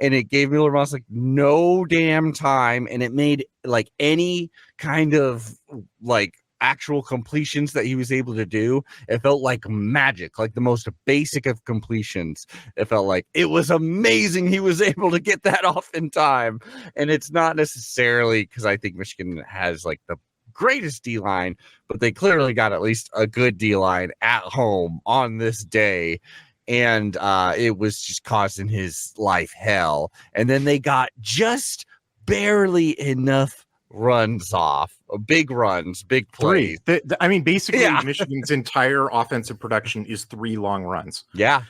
and it gave Miller Moss like no damn time, and it made like any kind of like actual completions that he was able to do, it felt like magic, like the most basic of completions. It felt like it was amazing he was able to get that off in time. And it's not necessarily because I think Michigan has like the greatest D-line, but they clearly got at least a good D-line at home on this day. And it was just causing his life hell. And then they got just barely enough runs off, big runs, big plays. I mean, basically, Michigan's entire offensive production is 3 long runs. Yeah.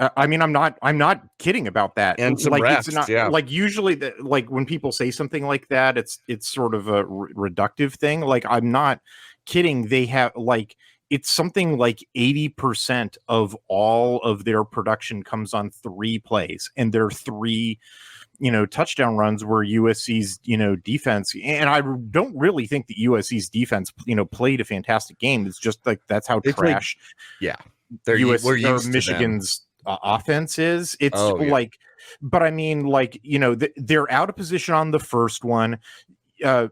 I mean, I'm not kidding about that. And some like, reps, it's not like usually like when people say something like that, it's sort of a reductive thing. Like, I'm not kidding. They have like, it's something like 80% of all of their production comes on 3 plays, and they're 3 touchdown runs where USC's, defense, and I don't really think that USC's defense, played a fantastic game. It's just like, that's how trash. We're Michigan's offense is. It's like, but I mean, like, they're out of position on the first one.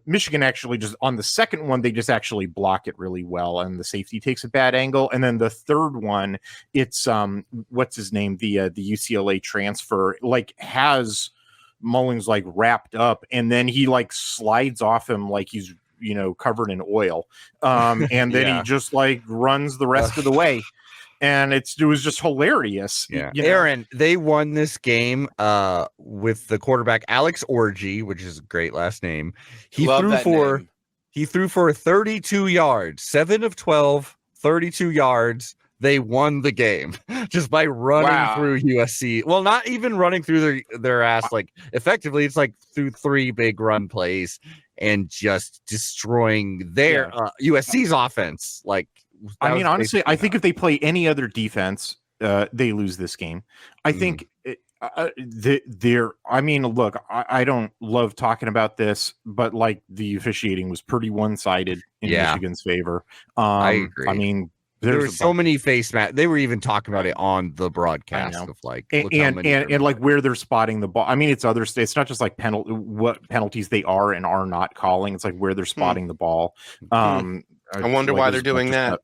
Michigan actually just on the second one, they just actually block it really well, and the safety takes a bad angle. And then the third one, it's what's his name, the UCLA transfer, like has Mullings like wrapped up, and then he like slides off him like he's covered in oil, and then he just like runs the rest of the way, and it was just hilarious. Aaron, they won this game with the quarterback Alex Orji, which is a great last name. He threw for 32 yards, 7 of 12, 32 yards. They won the game just by running through USC. Well, not even running through their ass like effectively. It's like through 3 big run plays and just destroying their USC's offense. Like, I mean, honestly, I think if they play any other defense, they lose this game. I think they're. I mean, look, I don't love talking about this, but like the officiating was pretty one-sided in Michigan's favor. I agree. I mean, there were so many face masks. They were even talking about it on the broadcast of like, and like where they're spotting the ball. I mean, it's other states. It's not just like what penalties they are and are not calling. It's like where they're spotting the ball. I wonder why they're doing that.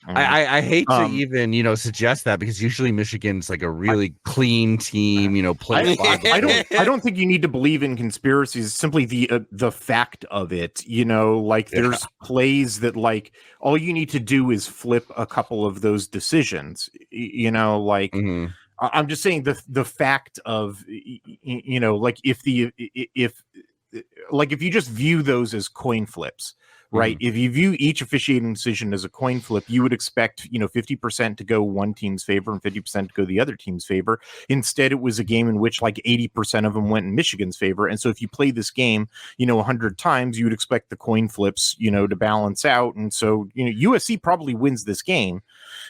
I hate to even suggest that, because usually Michigan's like a really clean team. I don't think you need to believe in conspiracies. It's simply the fact of it. Like there's plays that like all you need to do is flip a couple of those decisions. Like I'm just saying the fact of like if you just view those as coin flips. Right. If you view each officiating decision as a coin flip, you would expect, 50% to go one team's favor and 50% to go the other team's favor. Instead, it was a game in which like 80% of them went in Michigan's favor. And so if you play this game, 100 times, you would expect the coin flips, to balance out. And so, USC probably wins this game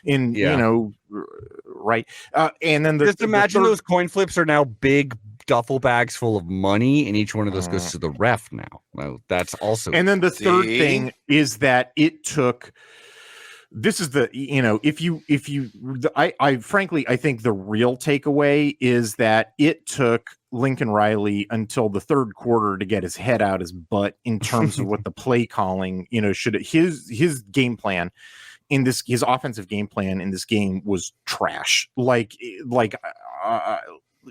right. And then just imagine those coin flips are now big duffel bags full of money, and each one of those goes to the ref now. Well, that's also. And then the third thing is that it took. This is the I frankly I think the real takeaway is that it took Lincoln Riley until the third quarter to get his head out his butt in terms of what the play calling should his game plan. His offensive game plan in this game was trash.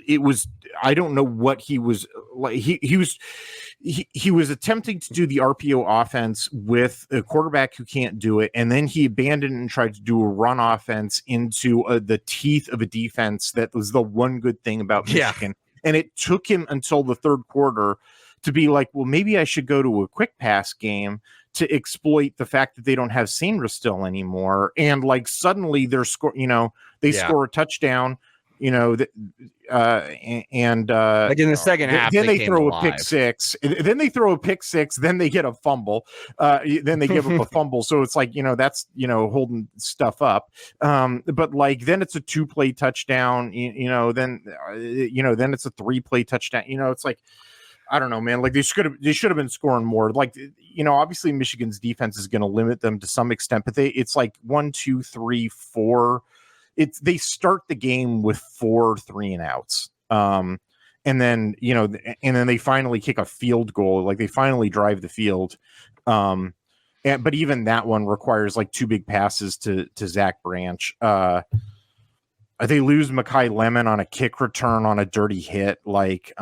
It was, I don't know what he was like. He was attempting to do the RPO offense with a quarterback who can't do it. And then he abandoned and tried to do a run offense into the teeth of a defense. That was the one good thing about Michigan. And it took him until the third quarter to be like, well, maybe I should go to a quick pass game to exploit the fact that they don't have Sainristil anymore. And like suddenly they're They score a touchdown, you know, like in the second half, then they throw alive. a pick six. Then they throw a pick six. Then they get a fumble. Then they give up a fumble. So it's like, that's, holding stuff up. But like, then it's a 2-play touchdown, then it's a 3-play touchdown. It's like, I don't know, man. Like they should have been scoring more. Like, obviously Michigan's defense is going to limit them to some extent, but it's like 1, 2, 3, 4. They start the game with 4 3-and-outs. And then, and then they finally kick a field goal. Like they finally drive the field. But even that one requires like 2 big passes to Zach Branch. They lose Mekhi Lemon on a kick return on a dirty hit. Like,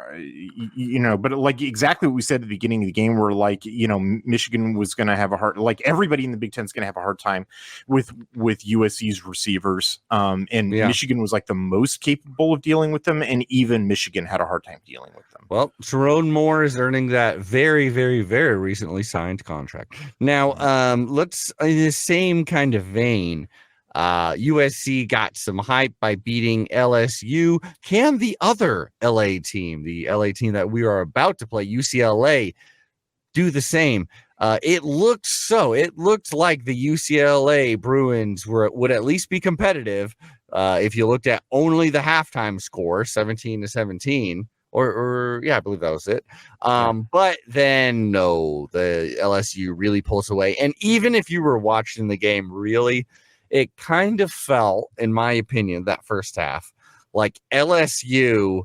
but like exactly what we said at the beginning of the game, where like, Michigan was going to have like everybody in the Big Ten is going to have a hard time with USC's receivers. Michigan was like the most capable of dealing with them. And even Michigan had a hard time dealing with them. Well, Tyrone Moore is earning that very, very, very recently signed contract. Now, let's, in the same kind of vein, USC got some hype by beating LSU. Can the other LA team, the LA team that we are about to play, UCLA, do the same? It looked like the UCLA Bruins would at least be competitive if you looked at only the halftime score, 17-17. Or I believe that was it. But then no, the LSU really pulls away. And even if you were watching the game, really, it kind of felt, in my opinion, that first half, like LSU,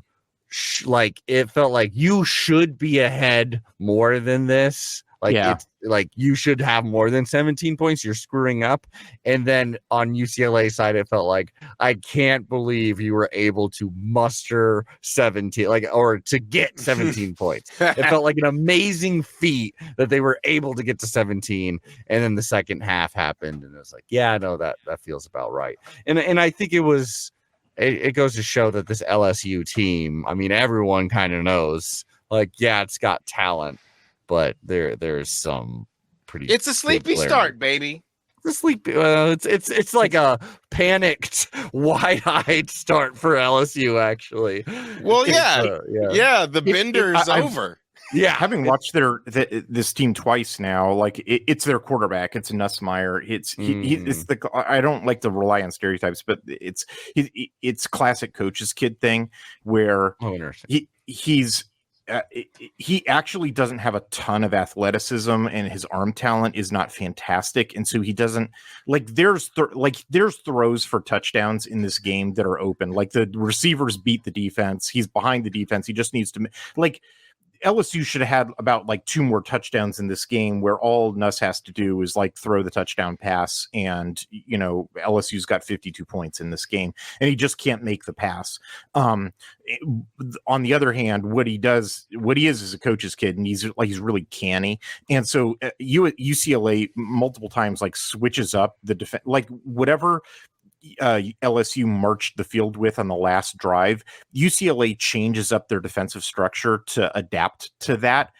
it felt like you should be ahead more than this. Like, it's like you should have more than 17 points. You're screwing up. And then on UCLA side, it felt like, I can't believe you were able to muster 17, or to get 17 points. It felt like an amazing feat that they were able to get to 17. And then the second half happened. And it was like, yeah, no, that feels about right. And I think it goes to show that this LSU team, I mean, everyone kind of knows, like, yeah, it's got talent. But there's some pretty. It's a sleepy start, baby. It's a sleepy. It's like a panicked, wide-eyed start for LSU. Actually. Well, yeah. The bender's over. Yeah, having watched this team twice now, like it's their quarterback. It's Nussmeier. It's I don't like to rely on stereotypes, but it's classic coach's kid thing where he actually doesn't have a ton of athleticism, and his arm talent is not fantastic, and so he doesn't there's throws for touchdowns in this game that are open. Like the receivers beat the defense. He's behind the defense. He just needs to LSU should have had about 2 more touchdowns in this game, where all Nuss has to do is throw the touchdown pass, and LSU's got 52 points in this game, and he just can't make the pass. On the other hand, what he is a coach's kid, and he's really canny, and so UCLA multiple times switches up the defense, whatever LSU marched the field with on the last drive. UCLA changes up their defensive structure to adapt to that,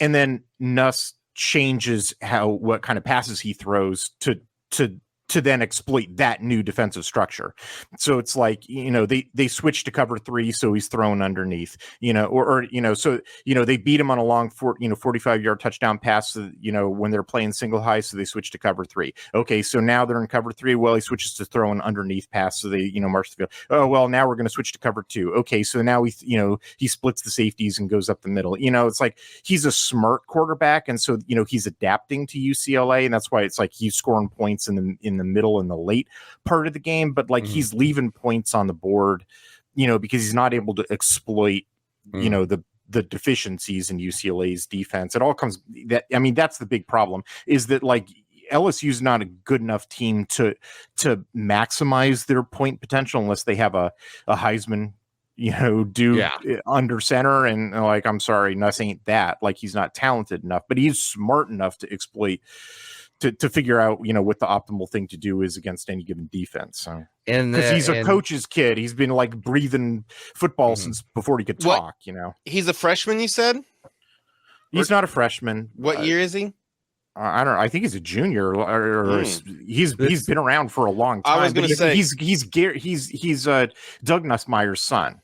and then Nuss changes what kind of passes he throws to then exploit that new defensive structure. So it's they switch to cover 3, so he's thrown underneath, so they beat him on a long 45-yard touchdown pass, when they're playing single high, so they switch to cover 3. Okay, so now they're in cover 3. Well, he switches to throw an underneath pass, so they march the field. Oh, well, now we're going to switch to cover 2. Okay, so now he splits the safeties and goes up the middle. It's he's a smart quarterback, and so he's adapting to UCLA, and that's why it's he's scoring points in the middle and the late part of the game, but he's leaving points on the board, because he's not able to exploit, the deficiencies in UCLA's defense. It all comes that's the big problem, is that LSU's not a good enough team to maximize their point potential unless they have a Heisman under center, and I'm sorry, Nuss ain't that. He's not talented enough, but he's smart enough to exploit, to figure out what the optimal thing to do is against any given defense. So, because he's a coach's kid, he's been breathing football since before he could talk. He's a freshman, you said? He's not a freshman. What year is he? I don't know. I think he's a junior, or he's been around for a long time. I was going to say he's Doug Nussmeier's son.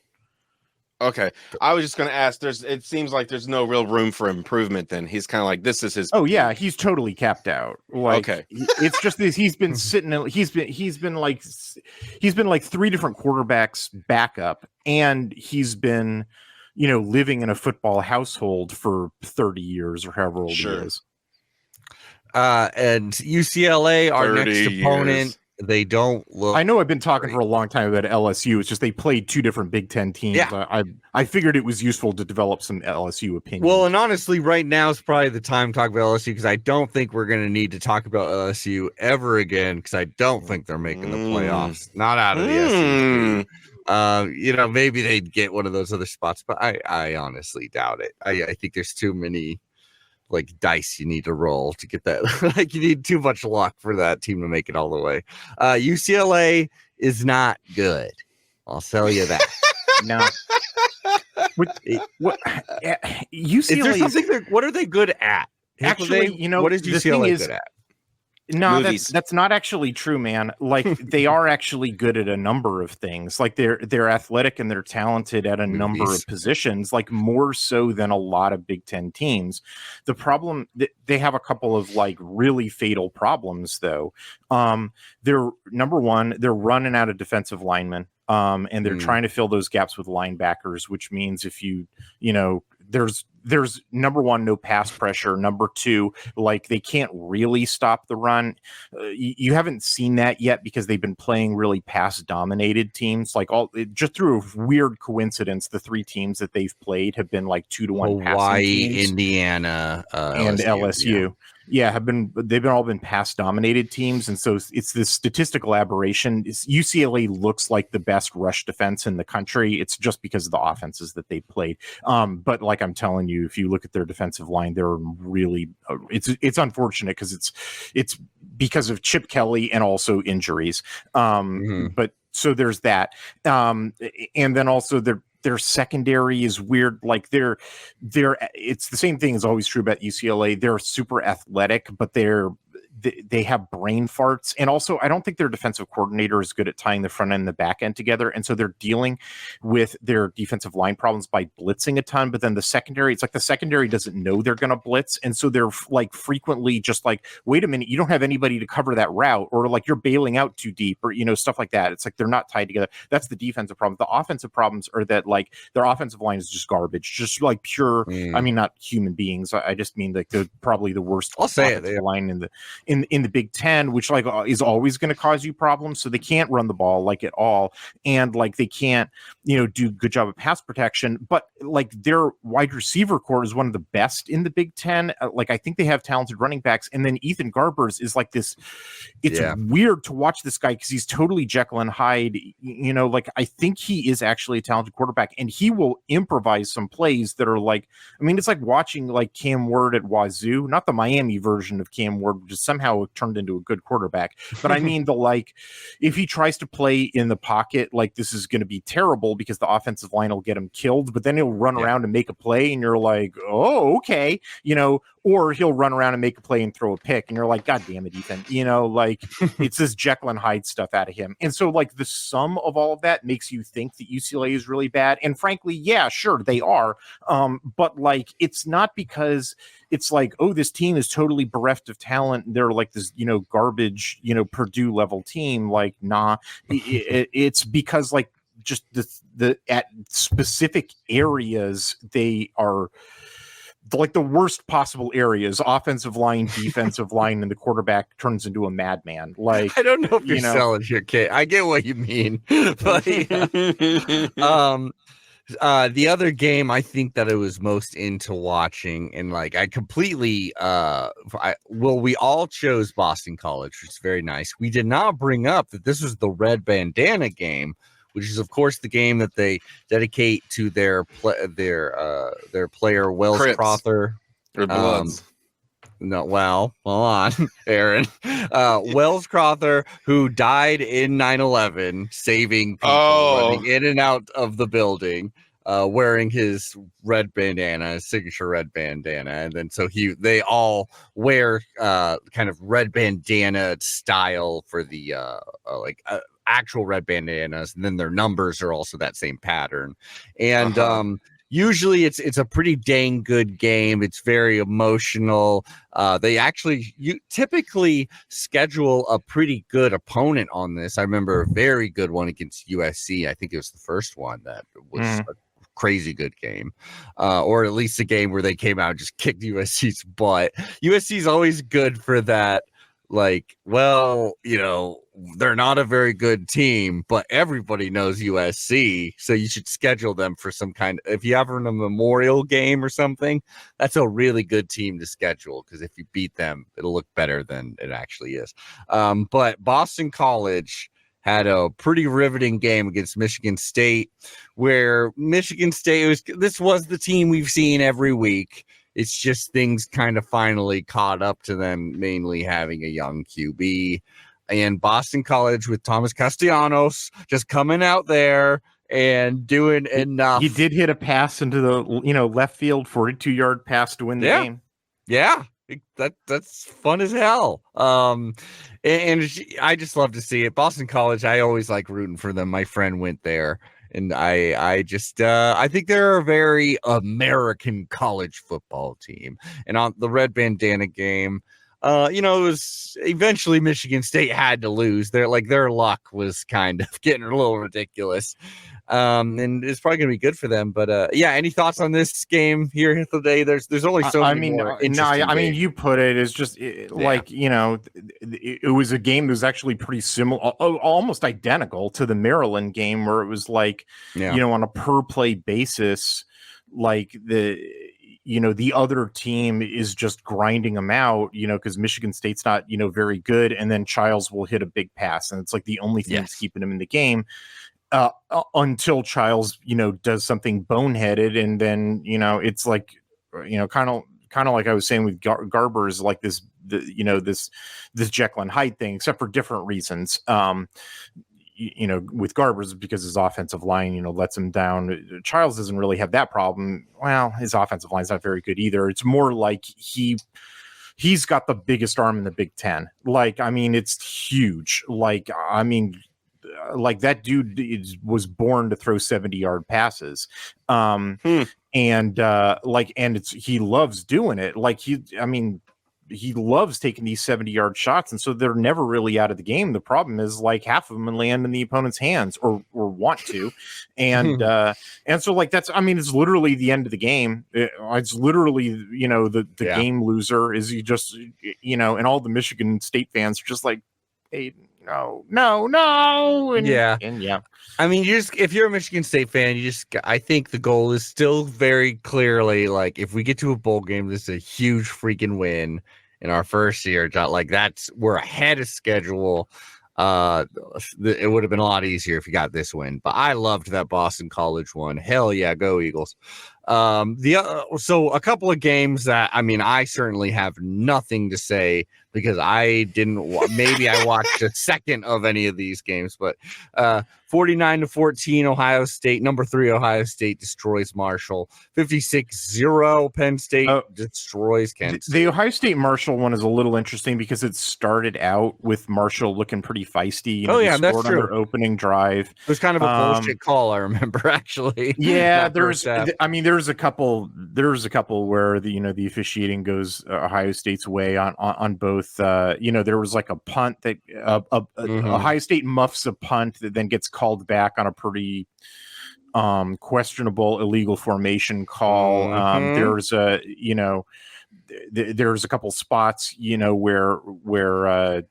Okay, I was just going to ask. It seems like there's no real room for improvement. Then he's kind of like, this is his. Oh yeah, he's totally capped out. Like, okay, it's just this. He's been sitting. He's been like 3 different quarterbacks backup, and he's been, living in a football household for 30 years or however old he is. And UCLA, our next opponent. They don't look. I know I've been talking for a long time about LSU. It's just they played 2 different Big Ten teams. Yeah. I figured it was useful to develop some LSU opinions. Well, and honestly, right now is probably the time to talk about LSU because I don't think we're going to need to talk about LSU ever again because I don't think they're making the playoffs. Not out of the SEC. Maybe they'd get one of those other spots, but I honestly doubt it. I think there's too many dice you need to roll to get that. You need too much luck for that team to make it all the way. UCLA is not good. I'll tell you that. No. What UCLA? What are they good at? Actually, what is UCLA good at? No, that's not actually true, man. Like they are actually good at a number of things. Like they're athletic and they're talented at a number of positions, like more so than a lot of Big Ten teams. The problem they have a couple of really fatal problems though. They're number one, they're running out of defensive linemen. And they're trying to fill those gaps with linebackers, which means if there's number one, no pass pressure. Number two, they can't really stop the run. You haven't seen that yet because they've been playing really pass dominated teams. Just through a weird coincidence, the 3 teams that they've played have been 2-1 Hawaii, teams, Indiana, and LSU. Yeah, they've all been pass dominated teams, and so it's this statistical aberration. UCLA looks like the best rush defense in the country. It's just because of the offenses that they played. But I'm telling you, if you look at their defensive line, they're really it's unfortunate because it's because of Chip Kelly and also injuries. But so there's that, and then also their secondary is weird. They're it's the same thing is always true about UCLA. They're super athletic, but they have brain farts. And also, I don't think their defensive coordinator is good at tying the front end and the back end together. And so they're dealing with their defensive line problems by blitzing a ton. But then the secondary, it's the secondary doesn't know they're going to blitz. And so they're frequently just wait a minute, you don't have anybody to cover that route, or you're bailing out too deep, or, stuff like that. It's they're not tied together. That's the defensive problem. The offensive problems are that their offensive line is just garbage, just pure. I mean, not human beings. I just mean they're probably the worst line in the Big Ten, which is always going to cause you problems. So they can't run the ball at all, and they can't do a good job of pass protection. But their wide receiver core is one of the best in the Big Ten. I think they have talented running backs, and then Ethan Garbers is this. It's weird to watch this guy because he's totally Jekyll and Hyde. I think he is actually a talented quarterback, and he will improvise some plays that are it's like watching Cam Ward at Wazoo, not the Miami version of Cam Ward, which is somehow turned into a good quarterback. But I mean, if he tries to play in the pocket, this is going to be terrible because the offensive line will get him killed, but then he'll run around and make a play and you're oh, okay. Or he'll run around and make a play and throw a pick and you're God damn it, Ethan, it's this Jekyll and Hyde stuff out of him. And so the sum of all of that makes you think that UCLA is really bad. And frankly, yeah, sure, they are. But it's not because it's oh, this team is totally bereft of talent. They're this, garbage, Purdue level team. Nah, it's because just the at specific areas, they are the worst possible areas: offensive line, defensive line, and the quarterback turns into a madman. I don't know if you're selling your kid. I get what you mean, but the other game I think that I was most into watching, and I completely we all chose Boston College, which is very nice. We did not bring up that this was the red bandana game, which is of course the game that they dedicate to their player Wells Crips. Crother. Or Bloods. No, well, hold on, Aaron. Wells Crother, who died in 9/11, saving people running in and out of the building. wearing his red bandana, his signature red bandana, and then so they all wear kind of red bandana style for the actual red bandanas, and then their numbers are also that same pattern. And usually it's a pretty dang good game. It's very emotional. They typically schedule a pretty good opponent on this. I remember a very good one against USC. I think it was the first one that was a crazy good game, or at least a game where they came out and just kicked USC's butt. USC is always good for that. Like, well, they're not a very good team, but everybody knows USC, so you should schedule them for some kind of, if you have a memorial game or something, that's a really good team to schedule, because if you beat them, it'll look better than it actually is. But Boston College had a pretty riveting game against Michigan State, where Michigan State this was the team we've seen every week. It's just things kind of finally caught up to them, mainly having a young QB. And Boston College with Thomas Castellanos just coming out there and doing enough. He did hit a pass into the left field, 42-yard pass to win the game. Yeah, that's fun as hell. And I just love to see it. Boston College, I always like rooting for them. My friend went there. And I think they're a very American college football team. And on the red bandana game, it was eventually Michigan State had to lose. Their luck was kind of getting a little ridiculous. And it's probably going to be good for them. But any thoughts on this game here today? There's only so many more. You put it as just it was a game that was actually pretty similar, almost identical to the Maryland game, where it was like, on a per play basis, like the other team is just grinding them out, because Michigan State's not, very good. And then Childs will hit a big pass, and it's like the only thing that's keeping him in the game. Until Childs, does something boneheaded, and then it's like, kind of like I was saying with Garber, is like this Jekyll and Hyde thing, except for different reasons. With Garber's because his offensive line, lets him down. Childs doesn't really have that problem. Well, his offensive line's not very good either. It's more like he's got the biggest arm in the Big Ten. It's huge. That dude was born to throw 70-yard passes. And he loves doing it. He loves taking these 70-yard shots, and so they're never really out of the game. The problem is, half of them land in the opponent's hands or want to, and so that's it's literally the end of the game. It's literally the game loser is and all the Michigan State fans are just like, hey, no, and, if you're a Michigan State fan, I think the goal is still very clearly, if we get to a bowl game, this is a huge freaking win in our first year. We're ahead of schedule. It would have been a lot easier if you got this win, but I loved that Boston College one. Hell yeah, go Eagles. So a couple of games that I certainly have nothing to say, because I watched a second of any of these games, but 49-14 Ohio State, number 3 Ohio State destroys Marshall. 56-0 Penn State destroys Kent State. The Ohio State Marshall one is a little interesting because it started out with Marshall looking pretty feisty. That's true. On their opening drive. It was kind of a bullshit call, I remember, actually. Yeah, there's a couple where the officiating goes Ohio State's way on both. There was like a punt that Ohio State muffs a punt that then gets called back on a pretty questionable illegal formation call. There's a couple spots where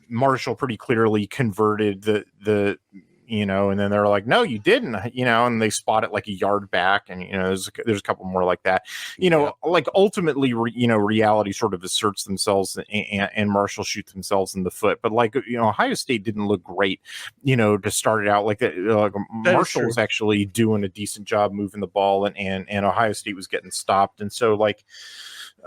Marshall pretty clearly converted the and then they're like, no, you didn't, and they spot it like a yard back, and there's a couple more like that, ultimately, reality sort of asserts themselves, and Marshall shoots themselves in the foot. But Ohio State didn't look great, to start it out like that. Marshall was actually doing a decent job moving the ball, and Ohio State was getting stopped, and so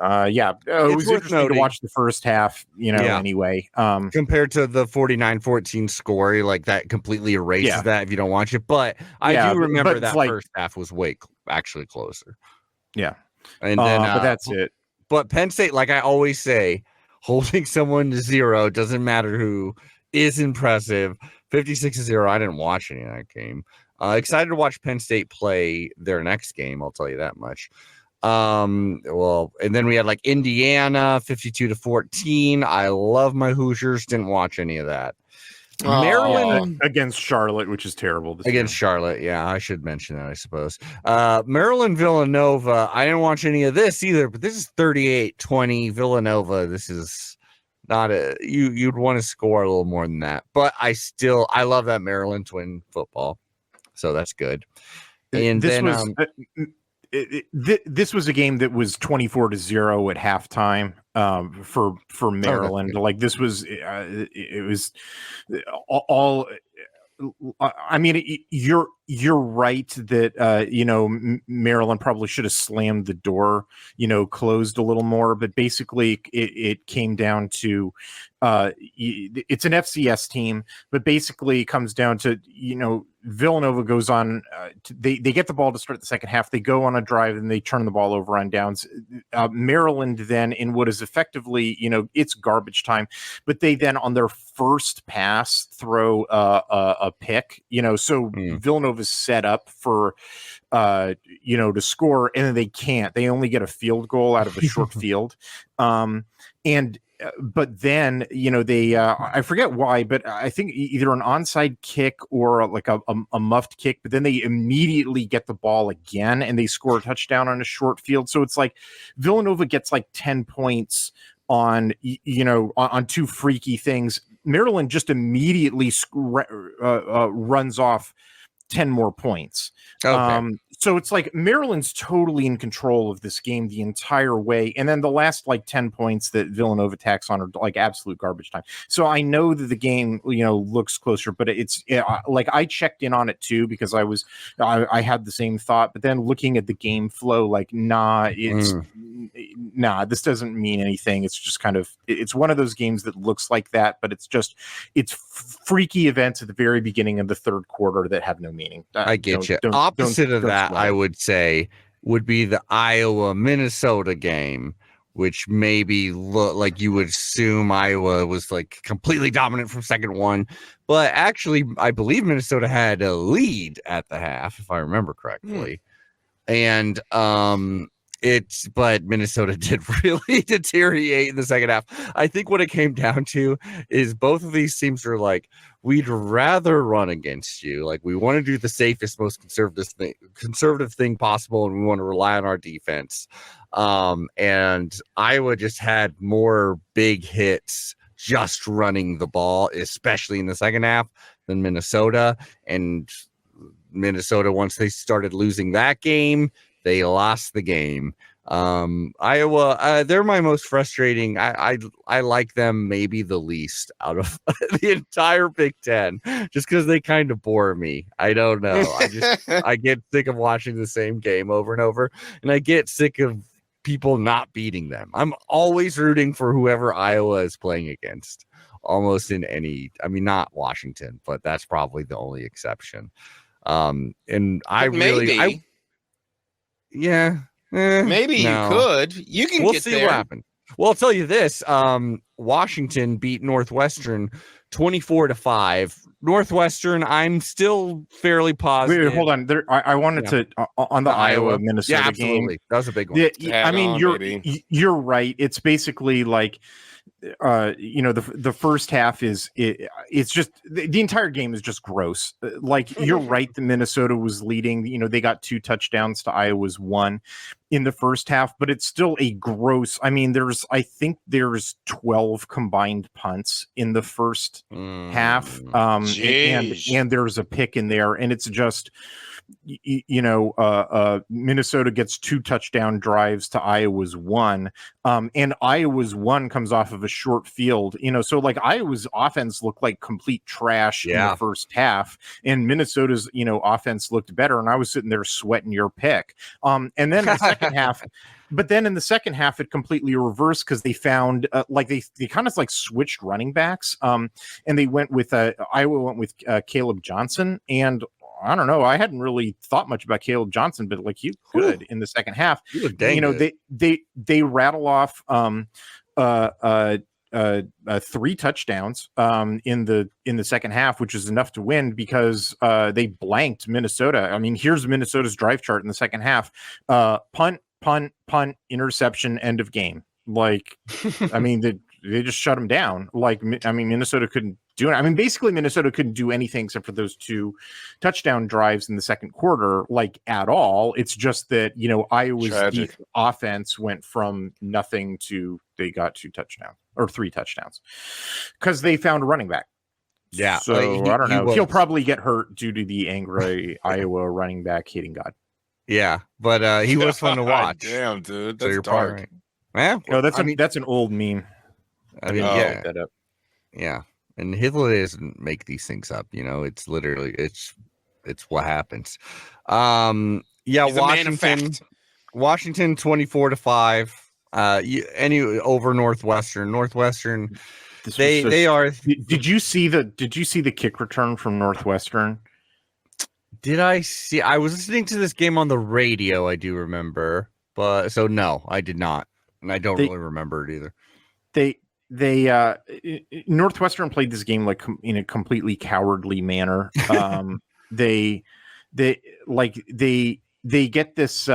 It was interesting to watch the first half, anyway. Compared to the 49-14 score, like that completely erases that if you don't watch it. But I do remember that first half was actually closer. Yeah. And then, but that's it. But Penn State, like I always say, holding someone to 0 doesn't matter who is impressive. 56-0. I didn't watch any of that game. Excited to watch Penn State play their next game. I'll tell you that much. And then we had like Indiana 52-14. I love my Hoosiers. Didn't watch any of that. Maryland against Charlotte, which is terrible. Against Charlotte, yeah, I should mention that, I suppose. Maryland Villanova. I didn't watch any of this either, but this is 38-20 Villanova. This is not you'd want to score a little more than that, but I love that Maryland Twin football, so that's good. And this was a game that was 24-0 at halftime for Maryland. Like this was it was all. I mean, you're right that Maryland probably should have slammed the door, closed a little more. But basically, it came down to it's an FCS team, but basically it comes down to Villanova goes on. They get the ball to start the second half. They go on a drive and they turn the ball over on downs. Maryland then, in what is effectively it's garbage time, but they then on their first pass throw a pick. So Villanova's set up for to score, and then they can't. They only get a field goal out of a short field, but then, they, I forget why, but I think either an onside kick or like a muffed kick, but then they immediately get the ball again and they score a touchdown on a short field. So it's like Villanova gets like 10 points on two freaky things. Maryland just immediately runs off 10 more points. Okay. So it's like Maryland's totally in control of this game the entire way. And then the last 10 points that Villanova tacks on are like absolute garbage time. So I know that the game, looks closer, but it's like I checked in on it too, because I had the same thought, but then looking at the game flow, this doesn't mean anything. It's just it's one of those games that looks like that, but it's freaky events at the very beginning of the third quarter that have no meaning. I get you. Opposite of that, I would say, would be the Iowa-Minnesota game, which maybe look like you would assume Iowa was like completely dominant from second one. But actually, I believe Minnesota had a lead at the half, if I remember correctly. And but Minnesota did really deteriorate in the second half. I think what it came down to is both of these teams are like, we'd rather run against you. Like, we want to do the safest, most conservative thing possible, and we want to rely on our defense. And Iowa just had more big hits just running the ball, especially in the second half, than Minnesota. And Minnesota, once they started losing that game, they lost the game. Iowa, they're my most frustrating. I like them maybe the least out of the entire Big Ten, just because they kind of bore me. I don't know. I get sick of watching the same game over and over, and I get sick of people not beating them. I'm always rooting for whoever Iowa is playing against, almost in any. I mean, not Washington, but that's probably the only exception. And I really, yeah. Maybe you could. You can. We'll see what happens. Well, I'll tell you this: Washington beat Northwestern 24-5. Northwestern, I'm still fairly positive. Wait, hold on. I wanted to on the Iowa Minnesota game. That was a big one. I mean, you're right. It's basically like. The first half it's just the entire game is just gross. Like, you're right, the Minnesota was leading. They got 2 touchdowns to Iowa's 1 in the first half, but it's still a gross. I mean, I think there's 12 combined punts in the first half, and there's a pick in there, and it's just. Minnesota gets 2 touchdown drives to Iowa's 1, and Iowa's 1 comes off of a short field. So like Iowa's offense looked like complete trash in the first half, and Minnesota's offense looked better. And I was sitting there sweating your pick. And then the second half. But then in the second half, it completely reversed because they found they kind of like switched running backs. And they went with Iowa went with Caleb Johnson. And I don't know, I hadn't really thought much about Caleb Johnson, but like he good in the second half. They rattle off 3 touchdowns in the second half, which is enough to win because they blanked Minnesota. I mean, here's Minnesota's drive chart in the second half: punt, interception, end of game. Like, I mean, they just shut them down. Like, I mean, Minnesota couldn't do it. I mean, basically, Minnesota couldn't do anything except for those 2 touchdown drives in the second quarter, like at all. It's just that, Iowa's offense went from nothing to they got 2 touchdowns or 3 touchdowns because they found a running back. Yeah. So I don't know. He'll probably get hurt due to the angry Iowa running back hating God. Yeah, but he was fun to watch. Damn, dude, that's dark. Right. Well, no, that's an old meme. I mean, yeah, and Hitler doesn't make these things up. It's literally it's what happens. Washington 24-5 over Northwestern. They are. Did you see the kick return from Northwestern? Did I see? I was listening to this game on the radio. I do remember, but so no, I did not, and I don't really remember it either. Northwestern played this game like in a completely cowardly manner. They get this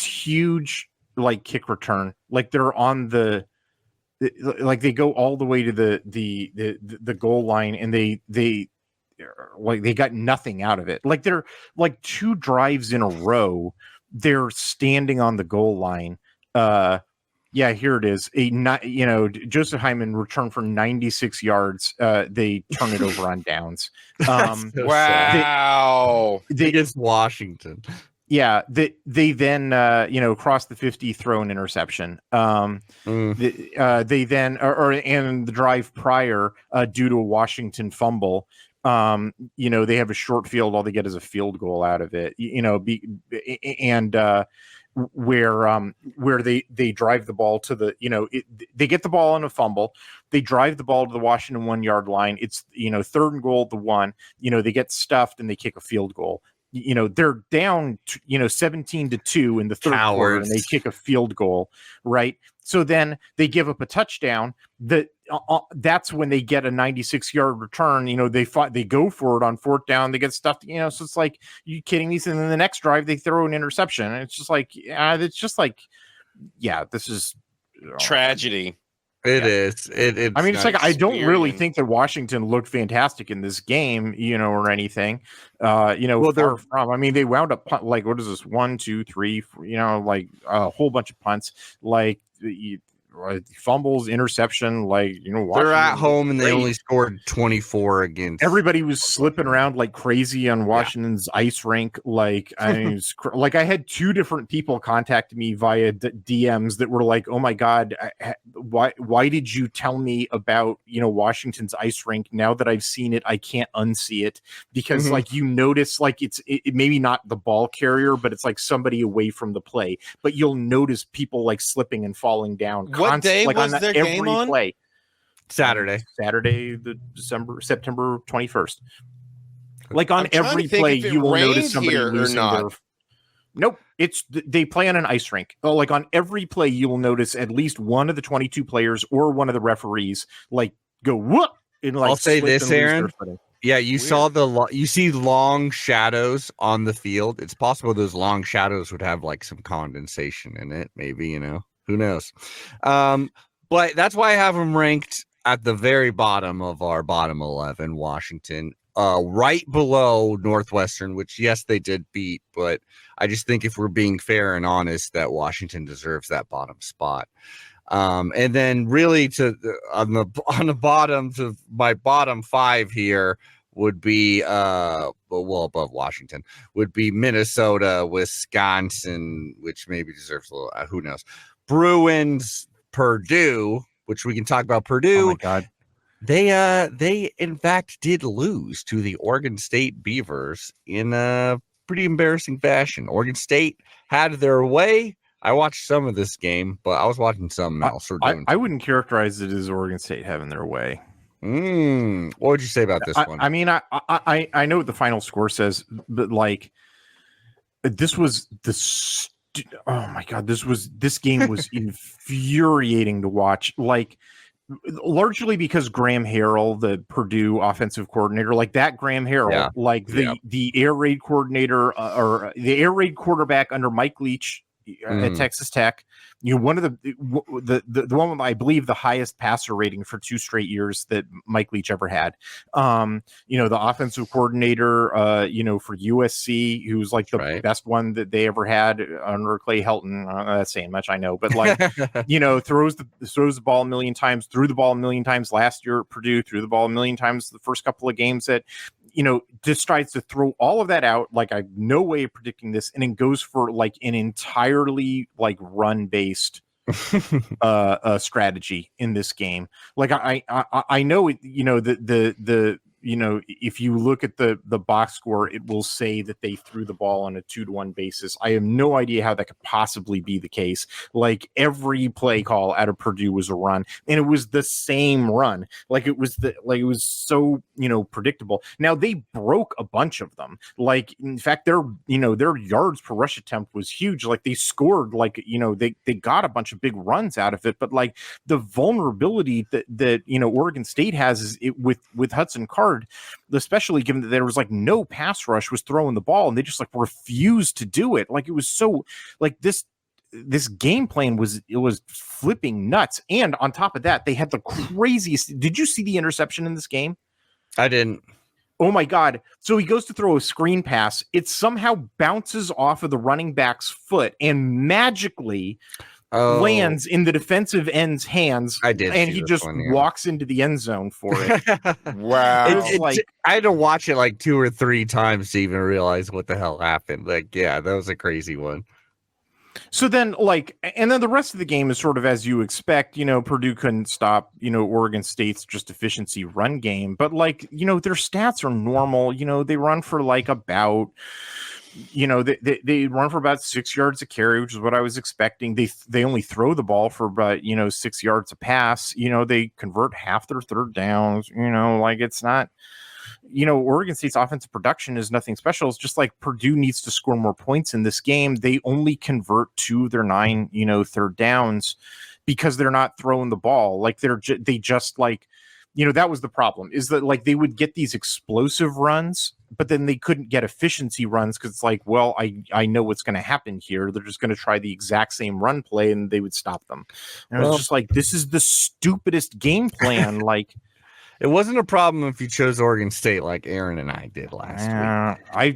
huge like kick return, like they're on like they go all the way to the goal line, and they got nothing out of it. Like they're like 2 drives in a row. They're standing on the goal line. Yeah, here it is. Joseph Hyman returned for 96 yards. They turn it over on downs. Wow. They against Washington. Yeah, they then cross the 50, throw an interception. They then and the drive prior due to a Washington fumble. They have a short field. All they get is a field goal out of it. Where they drive the ball to the they get the ball on a fumble. They drive the ball to the Washington 1-yard line. It's 3rd and goal at the 1. They get stuffed and they kick a field goal. They're down 17-2 in the third quarter, and they kick a field goal, right? So then they give up a touchdown. That's when they get a 96-yard return. They go for it on 4th down. They get stuffed. So it's like, you kidding me? And then the next drive they throw an interception, and it's just like, this is tragedy. It is. I mean, it's like I don't really think that Washington looked fantastic in this game, or anything. Well, they're from. I mean, they wound up like, what is this? 1, 2, 3. Like a whole bunch of punts. Like fumbles, interception, they're at home and they only scored 24 against. Everybody was slipping around like crazy on Washington's ice rink. Like, I mean, I had 2 different people contact me via DMs that were like, "Oh my God, why did you tell me about Washington's ice rink? Now that I've seen it, I can't unsee it because notice it's maybe not the ball carrier, but it's like somebody away from the play. But you'll notice people like slipping and falling down." What day was their game on? Play. Saturday, September 21st. Like on every play, you will notice somebody losing their. Nope, they play on an ice rink. Oh, like on every play, you will notice at least one of the 22 players or one of the referees go whoop. And I'll say this, Aaron. Yeah, you see long shadows on the field. It's possible those long shadows would have like some condensation in it. Maybe who knows. But that's why I have them ranked at the very bottom of our bottom 11, Washington, right below Northwestern, which, yes, they did beat. But I just think if we're being fair and honest, that Washington deserves that bottom spot. And then really on the bottom, to my bottom 5 here would be well above Washington, would be Minnesota, Wisconsin, which maybe deserves a little, who knows. Bruins, Purdue, which we can talk about. Purdue. Oh my God. They in fact did lose to the Oregon State Beavers in a pretty embarrassing fashion. Oregon State had their way. I watched some of this game, but I was watching something else. I wouldn't characterize it as Oregon State having their way. What would you say about this one? I mean, I know what the final score says, but like, this was oh my god, this game was infuriating to watch. Like, largely because Graham Harrell, the Purdue offensive coordinator, like that Graham Harrell, the air raid coordinator or the air raid quarterback under Mike Leach at Texas Tech. One of the one with, I believe, the highest passer rating for 2 straight years that Mike Leach ever had. The offensive coordinator, for USC, who's like the best one that they ever had under Clay Helton. That's saying much, I know, but like, throws the ball a million times, threw the ball a million times last year at Purdue, threw the ball a million times the first couple of games that, just tries to throw all of that out. Like, I have no way of predicting this, and it goes for like an entirely like run based strategy in this game. Like, I know it. If you look at the box score, it will say that they threw the ball on a 2-1 basis. I have no idea how that could possibly be the case. Like, every play call out of Purdue was a run, and it was the same run. Like, it was so, predictable. Now, they broke a bunch of them. Like, in fact, their yards per rush attempt was huge. Like, they scored, like, they got a bunch of big runs out of it. But like, the vulnerability that Oregon State has is with Hudson Card, especially given that there was like no pass rush was throwing the ball, and they just like refused to do it. Like, it was so like this game plan was flipping nuts. And on top of that, they had the craziest. Did you see the interception in this game? I didn't. Oh my God. So he goes to throw a screen pass. It somehow bounces off of the running back's foot and magically lands in the defensive end's hands. I did, and he just walks into the end zone for it. Wow! I had to watch it like 2 or 3 times to even realize what the hell happened. Like, yeah, that was a crazy one. So then, like, and then the rest of the game is sort of as you expect. Purdue couldn't stop, Oregon State's just efficiency run game, but like, their stats are normal. They run for like about. They run for about 6 yards a carry, which is what I was expecting. They only throw the ball for about 6 yards a pass. They convert half their third downs. Like, it's not. Oregon State's offensive production is nothing special. It's just like Purdue needs to score more points in this game. They only convert 2 of their 9 third downs because they're not throwing the ball. Like, they just like. That was the problem, is that like they would get these explosive runs, but then they couldn't get efficiency runs because it's like, well, I know what's going to happen here. They're just going to try the exact same run play and they would stop them. And I was just like, this is the stupidest game plan. Like, it wasn't a problem if you chose Oregon State like Aaron and I did last week. I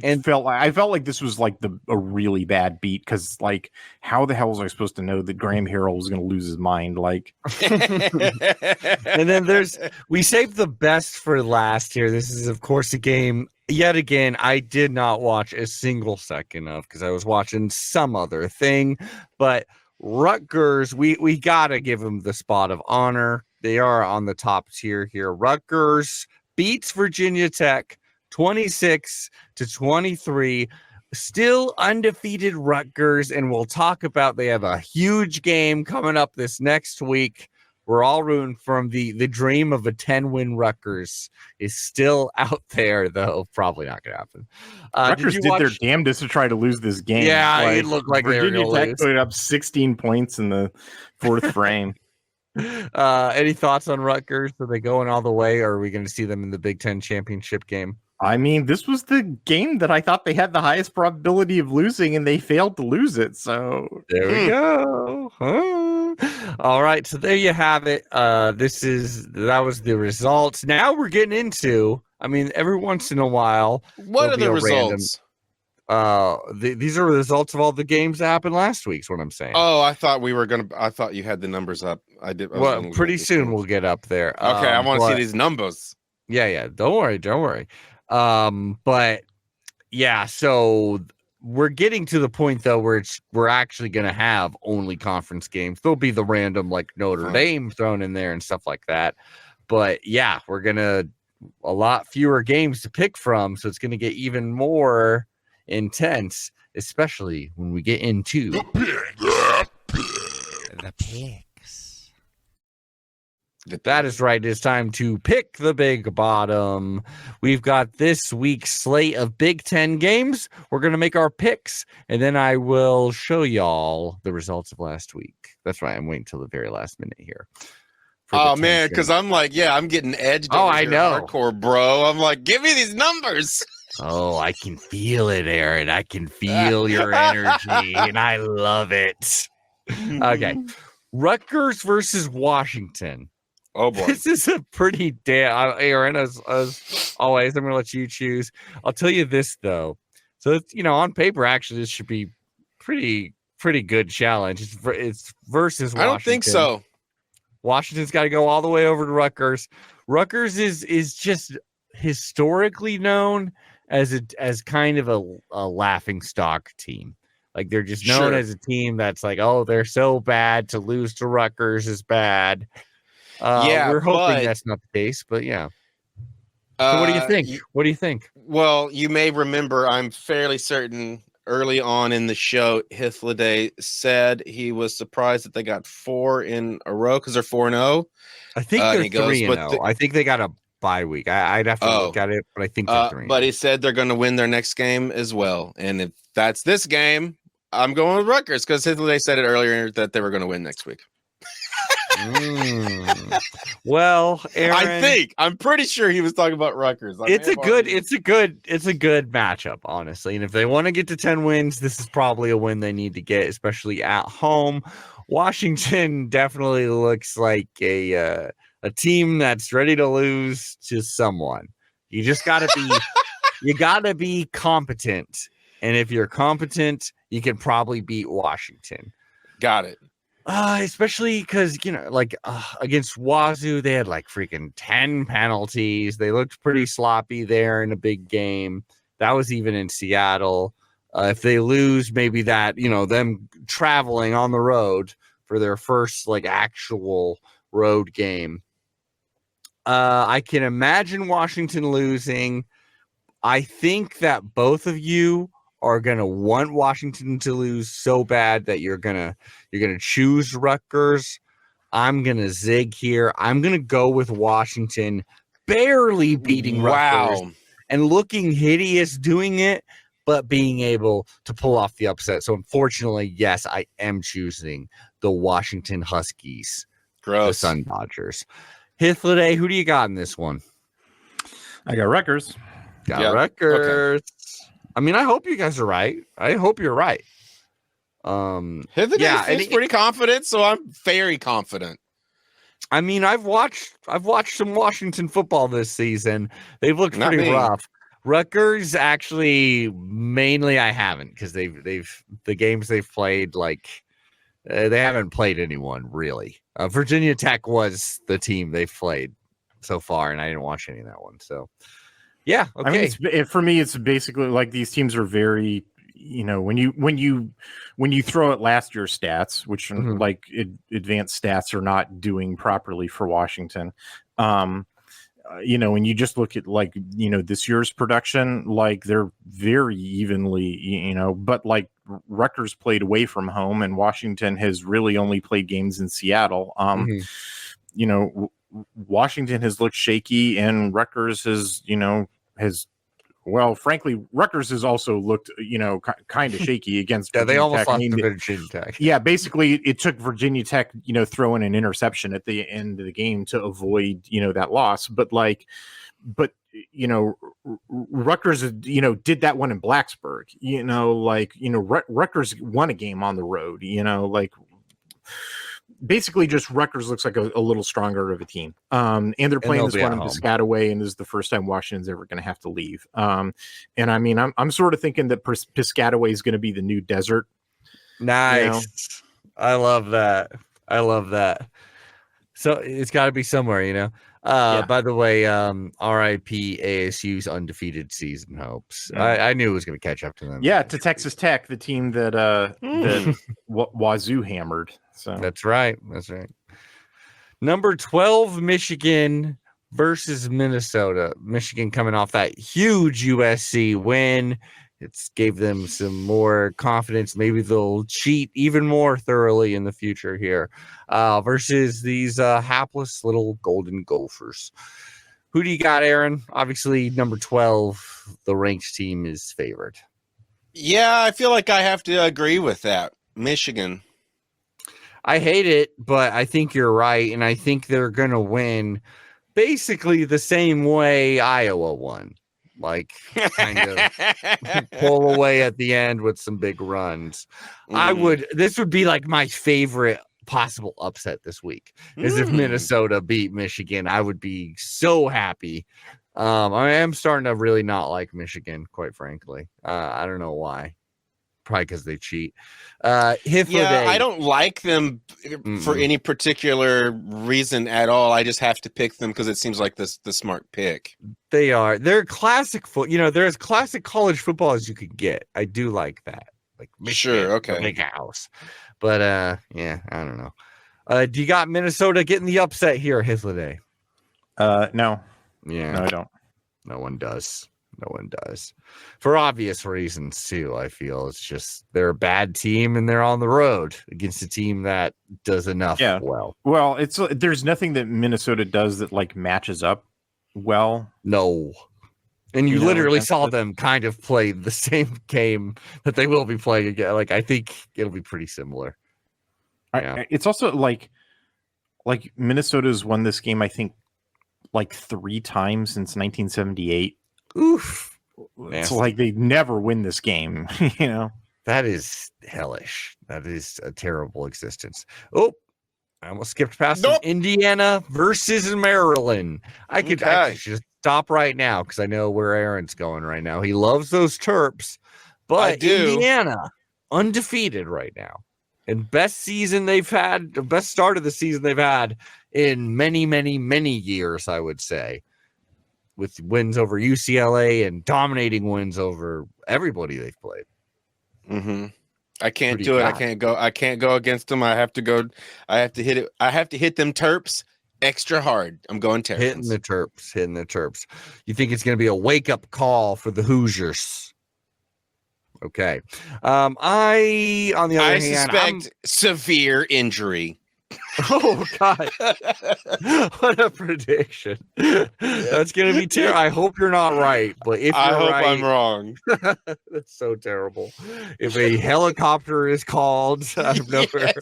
felt like this was like a really bad beat because, like, how the hell was I supposed to know that Graham Harrell was going to lose his mind? Like, and then we saved the best for last here. This is, of course, a game yet again I did not watch a single second of because I was watching some other thing. But Rutgers, we gotta give them the spot of honor. They are on the top tier here. Rutgers beats Virginia Tech 26-23. Still undefeated Rutgers, and we'll talk about they have a huge game coming up this next week. We're all rooting for them. The dream of a 10-win Rutgers is still out there, though. Probably not going to happen. Rutgers did their damnedest to try to lose this game. Yeah, it looked like Virginia Tech lose. Put up 16 points in the fourth frame. Any thoughts on Rutgers? Are they going all the way, or are we going to see them in the Big Ten championship game? I mean, this was the game that I thought they had the highest probability of losing, and they failed to lose it. So there we go. All right, so there you have it. That was the results. Now we're getting into. I mean, every once in a while, what are the results? These are the results of all the games that happened last week. Is what I'm saying. Oh, I thought you had the numbers up. I did. Well, pretty soon we'll get up there. Okay, I want to see these numbers. Yeah. Don't worry. But yeah, so we're getting to the point though where we're actually going to have only conference games. There'll be the random like Notre Dame thrown in there and stuff like that. But yeah, we're gonna a lot fewer games to pick from, so it's going to get even more intense, especially when we get into the pick that The picks. That is right. It's time to pick the big bottom. We've got this week's slate of Big Ten games. We're going to make our picks, and then I will show y'all the results of last week. That's right. I'm waiting till the very last minute here. Oh, man, because I'm like, I'm getting edged. Oh, I know. Hardcore, bro. I'm like, give me these numbers. Oh, I can feel it, Aaron. I can feel your energy, and I love it. Okay. Rutgers versus Washington. Oh, boy. This is a pretty Aaron, as always, I'm going to let you choose. I'll tell you this, though. So, it's, on paper, actually, this should be pretty good challenge. It's versus Washington. I don't think so. Washington's got to go all the way over to Rutgers. Rutgers is just historically known as kind of a laughing stock team. Like, they're just known as a team that's like, oh, they're so bad, to lose to Rutgers is bad. We're hoping that's not the case, but yeah. So what do you think? Well, you may remember, I'm fairly certain early on in the show, Hithliday said he was surprised that they got 4 in a row because they're 4-0. I think they're 3-0. I think they got a bye week. I'd have to look at it, but I think they're 3-0. But he said they're going to win their next game as well. And if that's this game, I'm going with Rutgers because Hithliday said it earlier that they were going to win next week. Well, Aaron, I'm pretty sure he was talking about Rutgers. It's a good matchup, honestly. And if they want to get to 10 wins, this is probably a win they need to get, especially at home. Washington definitely looks like a team that's ready to lose to someone. You just got to be competent. And if you're competent, you can probably beat Washington. Got it. Especially because, against Wazoo, they had like freaking 10 penalties. They looked pretty sloppy there in a big game. That was even in Seattle. If they lose, maybe that, them traveling on the road for their first actual road game. I can imagine Washington losing. I think that both of you are gonna want Washington to lose so bad that you're gonna choose Rutgers. I'm gonna zig here. I'm gonna go with Washington barely beating Rutgers and looking hideous doing it, but being able to pull off the upset. So unfortunately, yes, I am choosing the Washington Huskies. The Sun Dodgers. Hithliday, who do you got in this one? I got Rutgers. Rutgers. Okay. I mean, I hope you guys are right. I hope you're right. He's pretty confident, so I'm very confident. I mean, I've watched some Washington football this season. They've looked pretty rough. Rutgers, actually, mainly I haven't, because the games they've played, they haven't played anyone really. Virginia Tech was the team they've played so far, and I didn't watch any of that one. So. Yeah. Okay. I mean, for me, it's basically like these teams are very, when you throw at last year's stats, which advanced stats are not doing properly for Washington. When you just look at this year's production, they're very evenly, but Rutgers played away from home and Washington has really only played games in Seattle. Washington has looked shaky and Rutgers frankly, Rutgers has also looked, kind of shaky against Virginia they almost Tech. Lost to Virginia Tech. Yeah, basically it took Virginia Tech, throwing an interception at the end of the game to avoid, that loss. But Rutgers, did that one in Blacksburg, Rutgers won a game on the road, basically just Rutgers looks like a little stronger of a team. And they're playing this one in Piscataway, and this is the first time Washington's ever going to have to leave. And I mean, I'm sort of thinking that Piscataway is going to be the new desert. Nice. I love that. So it's got to be somewhere, By the way, RIP ASU's undefeated season hopes. I knew it was going to catch up to them. Yeah, to Texas Tech, the team that Wazoo hammered. So That's right. Number 12, Michigan versus Minnesota. Michigan coming off that huge USC win. It's gave them some more confidence. Maybe they'll cheat even more thoroughly in the future here versus these hapless little Golden Gophers. Who do you got, Aaron? Obviously, number 12, the ranked team is favored. Yeah, I feel like I have to agree with that. Michigan. I hate it, but I think you're right, and I think they're going to win basically the same way Iowa won. Like, kind of pull away at the end with some big runs. This would be like my favorite possible upset this week is if Minnesota beat Michigan. I would be so happy. I am starting to really not like Michigan, quite frankly. I don't know why. Probably because they cheat. I don't like them for any particular reason at all. I just have to pick them because it seems like the smart pick. They are. They're classic they're as classic college football as you could get. I do like that. Like Michigan, sure, okay. Big house. But yeah, I don't know. Do you got Minnesota getting the upset here, Hitler? No. Yeah. No, I don't. No one does. For obvious reasons too. I feel it's just they're a bad team and they're on the road against a team that does enough well. Well, there's nothing that Minnesota does that like matches up well. No. And you literally saw them kind of play the same game that they will be playing again. Like I think it'll be pretty similar. It's also like Minnesota's won this game, I think, like 3 times since 1978. Oof. It's like they never win this game, you know? That is hellish. That is a terrible existence. Oh, I almost skipped past Indiana versus Maryland. I could just stop right now because I know where Aaron's going right now. He loves those Terps, but Indiana undefeated right now. And best season they've had, the best start of the season they've had in many, many, many years, I would say. With wins over UCLA and dominating wins over everybody they've played. Mm-hmm. I can't do it. I can't go against them. I have to go. I have to hit it. I have to hit them Terps extra hard. I'm going Terps. Hitting the Terps. You think it's going to be a wake up call for the Hoosiers? Okay. On the other hand, I suspect severe injury. Oh God! What a prediction! That's gonna be terrible. I hope you're not right, but if I you're hope right, I'm wrong. That's so terrible. If a helicopter is called out of nowhere,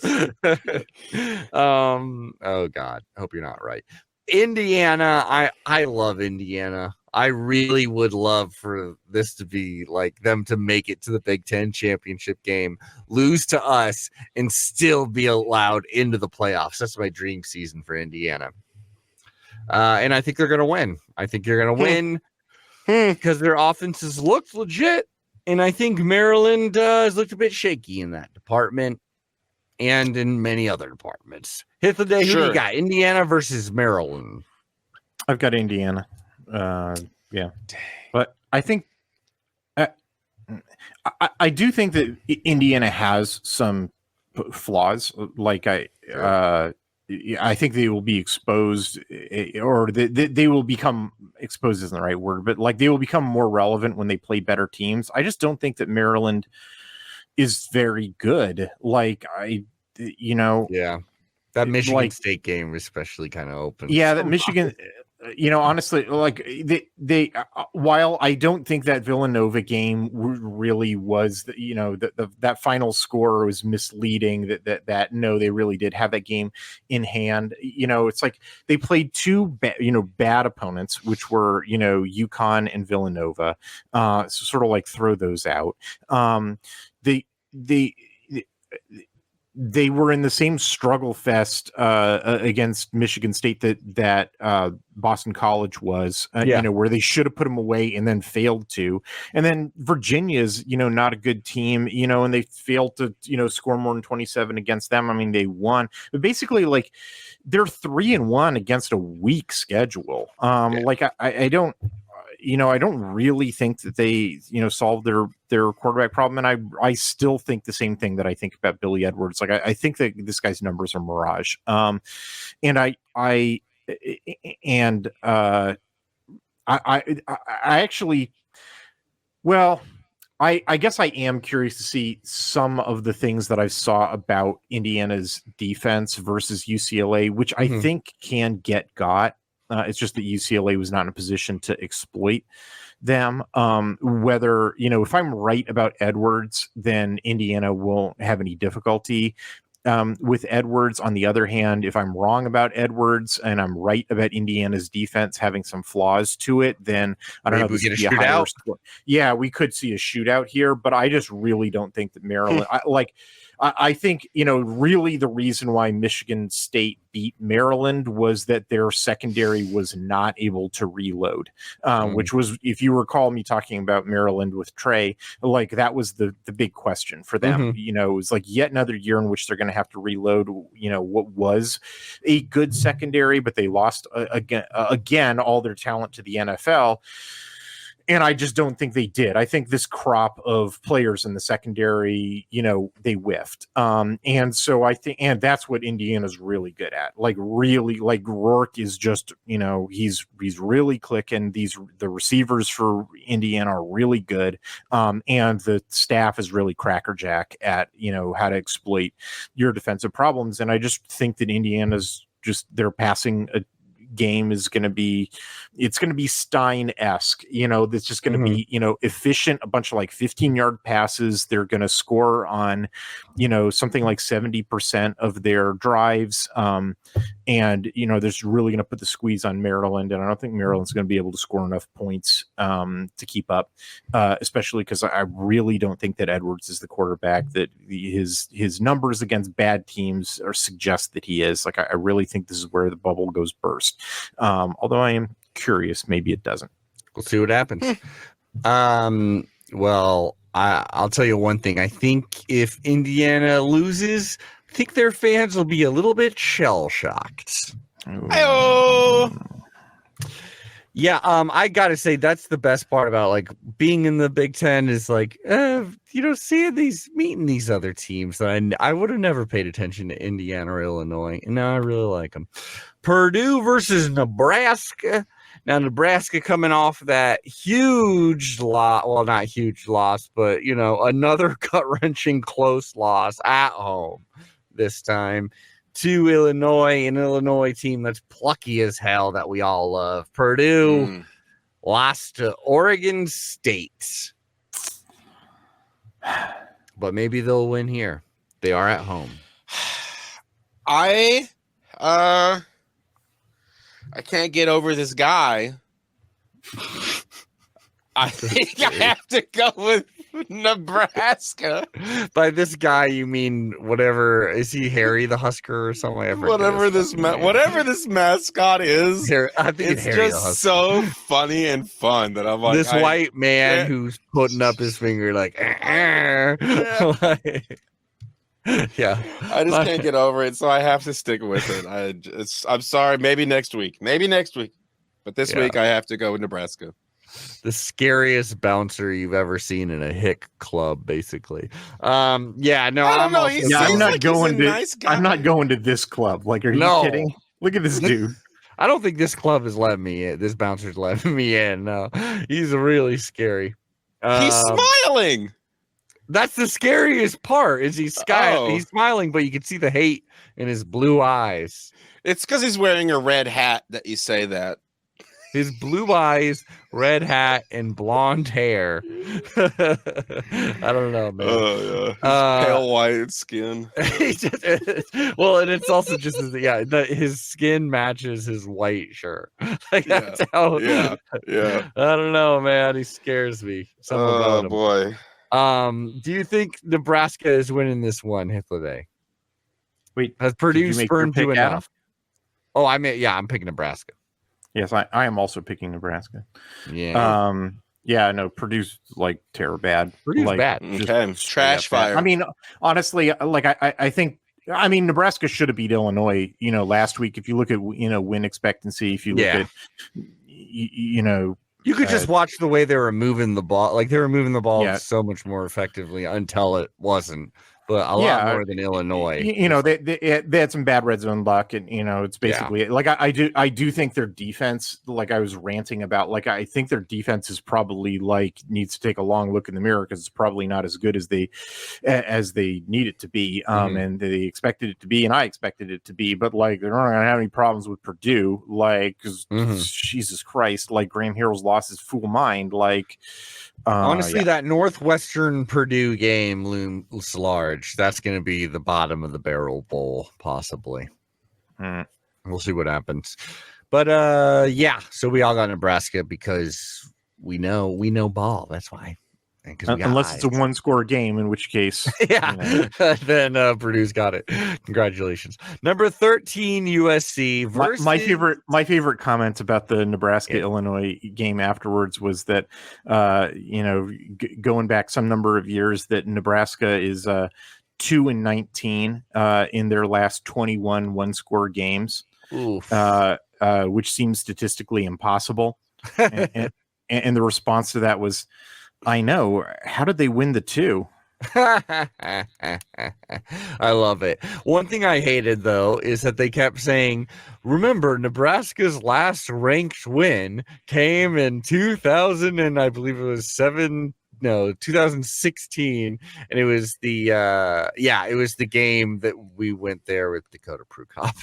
oh God! I hope you're not right. Indiana, I love Indiana. I really would love for this to be like them to make it to the Big Ten championship game, lose to us, and still be allowed into the playoffs. That's my dream season for Indiana. And I think they're going to win. I think you're going to win because their offenses looked legit. And I think Maryland has looked a bit shaky in that department and in many other departments. Hit the day. Who do you got? Indiana versus Maryland. I've got Indiana. Yeah, but I think I do think that Indiana has some flaws. Like I think they will be exposed, or they will become exposed isn't the right word, but like they will become more relevant when they play better teams. I just don't think that Maryland is very good. Like that Michigan State game was especially kind of open. Yeah, that Michigan. Honestly, like they while I don't think that Villanova game really was, that final score was misleading. That no, they really did have that game in hand. It's like they played two bad opponents, which were UConn and Villanova. So sort of like throw those out. They were in the same struggle fest against Michigan State that Boston College was, where they should have put them away and then failed to. And then Virginia's, not a good team, and they failed to, score more than 27 against them. I mean, they won, but basically, like, they're 3-1 against a weak schedule. I don't. I don't really think that they, solved their quarterback problem. And I still think the same thing that I think about Billy Edwards. Like, I think that this guy's numbers are mirage. And I actually, well, I guess I am curious to see some of the things that I saw about Indiana's defense versus UCLA, which I think can get got. It's just that UCLA was not in a position to exploit them. Whether, if I'm right about Edwards, then Indiana won't have any difficulty with Edwards. On the other hand, if I'm wrong about Edwards and I'm right about Indiana's defense having some flaws to it, then I don't know. Maybe we get a shootout. Yeah, we could see a shootout here, but I just really don't think that Maryland. I think, really the reason why Michigan State beat Maryland was that their secondary was not able to reload, which was, if you recall me talking about Maryland with Trey, like that was the big question for them. It was like yet another year in which they're going to have to reload, what was a good secondary, but they lost again all their talent to the NFL. And I just don't think they did. I think this crop of players in the secondary, they whiffed. And so I think, and that's what Indiana's really good at. Like Rourke is just, he's really clicking. The receivers for Indiana are really good. And the staff is really crackerjack at, how to exploit your defensive problems. And I just think that Indiana's their passing game is going to be, it's going to be Stein-esque, that's just going to be, efficient, a bunch of like 15-yard passes. They're going to score on, something like 70% of their drives. And, there's really going to put the squeeze on Maryland. And I don't think Maryland's going to be able to score enough points to keep up, especially because I really don't think that Edwards is the quarterback that his numbers against bad teams suggest that he is. Like, I really think this is where the bubble goes burst. Although I am curious, maybe it doesn't. We'll see what happens. Well, I'll tell you one thing. I think if Indiana loses, I think their fans will be a little bit shell-shocked. Yeah, I gotta say that's the best part about like being in the Big Ten is like, seeing meeting these other teams that I would have never paid attention to Indiana or Illinois, and now I really like them. Purdue versus Nebraska. Now Nebraska coming off that huge loss, well, not huge loss, but another gut-wrenching close loss at home this time to Illinois, an Illinois team that's plucky as hell that we all love. Purdue lost to Oregon State. But maybe they'll win here. They are at home. I can't get over this guy. I think I have to go with Nebraska. By this guy, you mean whatever? Is he Harry the Husker or something? Whatever this mascot is, I think it's just so funny and fun that I'm like this white man who's putting up his finger like. Yeah, I just can't get over it, so I have to stick with it. I'm sorry. Maybe next week, but this week I have to go with Nebraska. The scariest bouncer you've ever seen in a hick club, basically. I'm not going to this club. Like, are you kidding? Look at this dude. I don't think this club is letting me in. This bouncer's letting me in. No, he's really scary. He's smiling. That's the scariest part. Is he's smiling, but you can see the hate in his blue eyes. It's because he's wearing a red hat that you say that. His blue eyes, red hat, and blonde hair. I don't know, man. Pale white skin. Well, and it's also just his skin matches his white shirt. That's how. Yeah. I don't know, man. He scares me. Oh boy. Do you think Nebraska is winning this one, Hitler? Wait, has Purdue spurned you enough? Oh, I'm picking Nebraska. Yes, I am also picking Nebraska. Yeah. No, Purdue's like terror bad. Purdue's like, bad. Okay. Trash fire. I mean, honestly, like I think Nebraska should have beat Illinois, last week. If you look at win expectancy, if you look at you could just watch the way they were moving the ball. Like they were moving the ball so much more effectively until it wasn't. but a lot more than Illinois. They had some bad red zone luck, and it's basically like I do think their defense, like I was ranting about, like I think their defense is probably like needs to take a long look in the mirror because it's probably not as good as they need it to be, and they expected it to be, and I expected it to be, but like they're not gonna have any problems with Purdue, like because Jesus Christ, like Graham Harrell's lost his fool mind, like. Honestly, that Northwestern Purdue game looms large. That's going to be the bottom of the barrel bowl, possibly. We'll see what happens. But so we all got Nebraska because we know ball. That's why. Unless it's a one-score game, in which case, then Purdue's got it. Congratulations. Number 13 USC versus my favorite comment about the Nebraska-Illinois game afterwards was that going back some number of years, that Nebraska is 2-19 in their last 21 one-score games, which seems statistically impossible. and the response to that was, I know. How did they win the 2? I love it. One thing I hated, though, is that they kept saying, remember, Nebraska's last ranked win came in 2000, and I believe it was 2016, and it was the game that we went there with Dakota Prukop.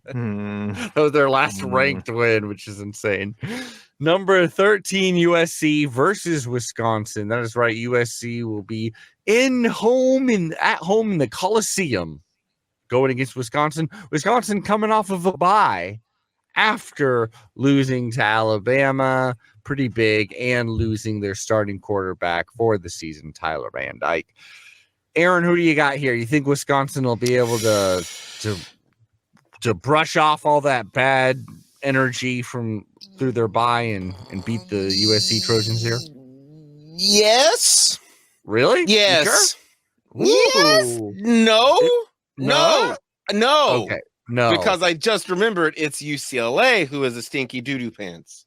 That was their last ranked win, which is insane. Number 13 USC versus Wisconsin. That is right. USC will be at home in the Coliseum going against Wisconsin. Wisconsin coming off of a bye after losing to Alabama pretty big and losing their starting quarterback for the season, Tyler Van Dyke. Aaron, who do you got here? You think Wisconsin will be able to brush off all that bad energy from through their bye and beat the USC Trojans here? Yes. Really? Yes. Sure? Yes. No. Okay. No. Because I just remembered it's UCLA who is a stinky doo-doo pants.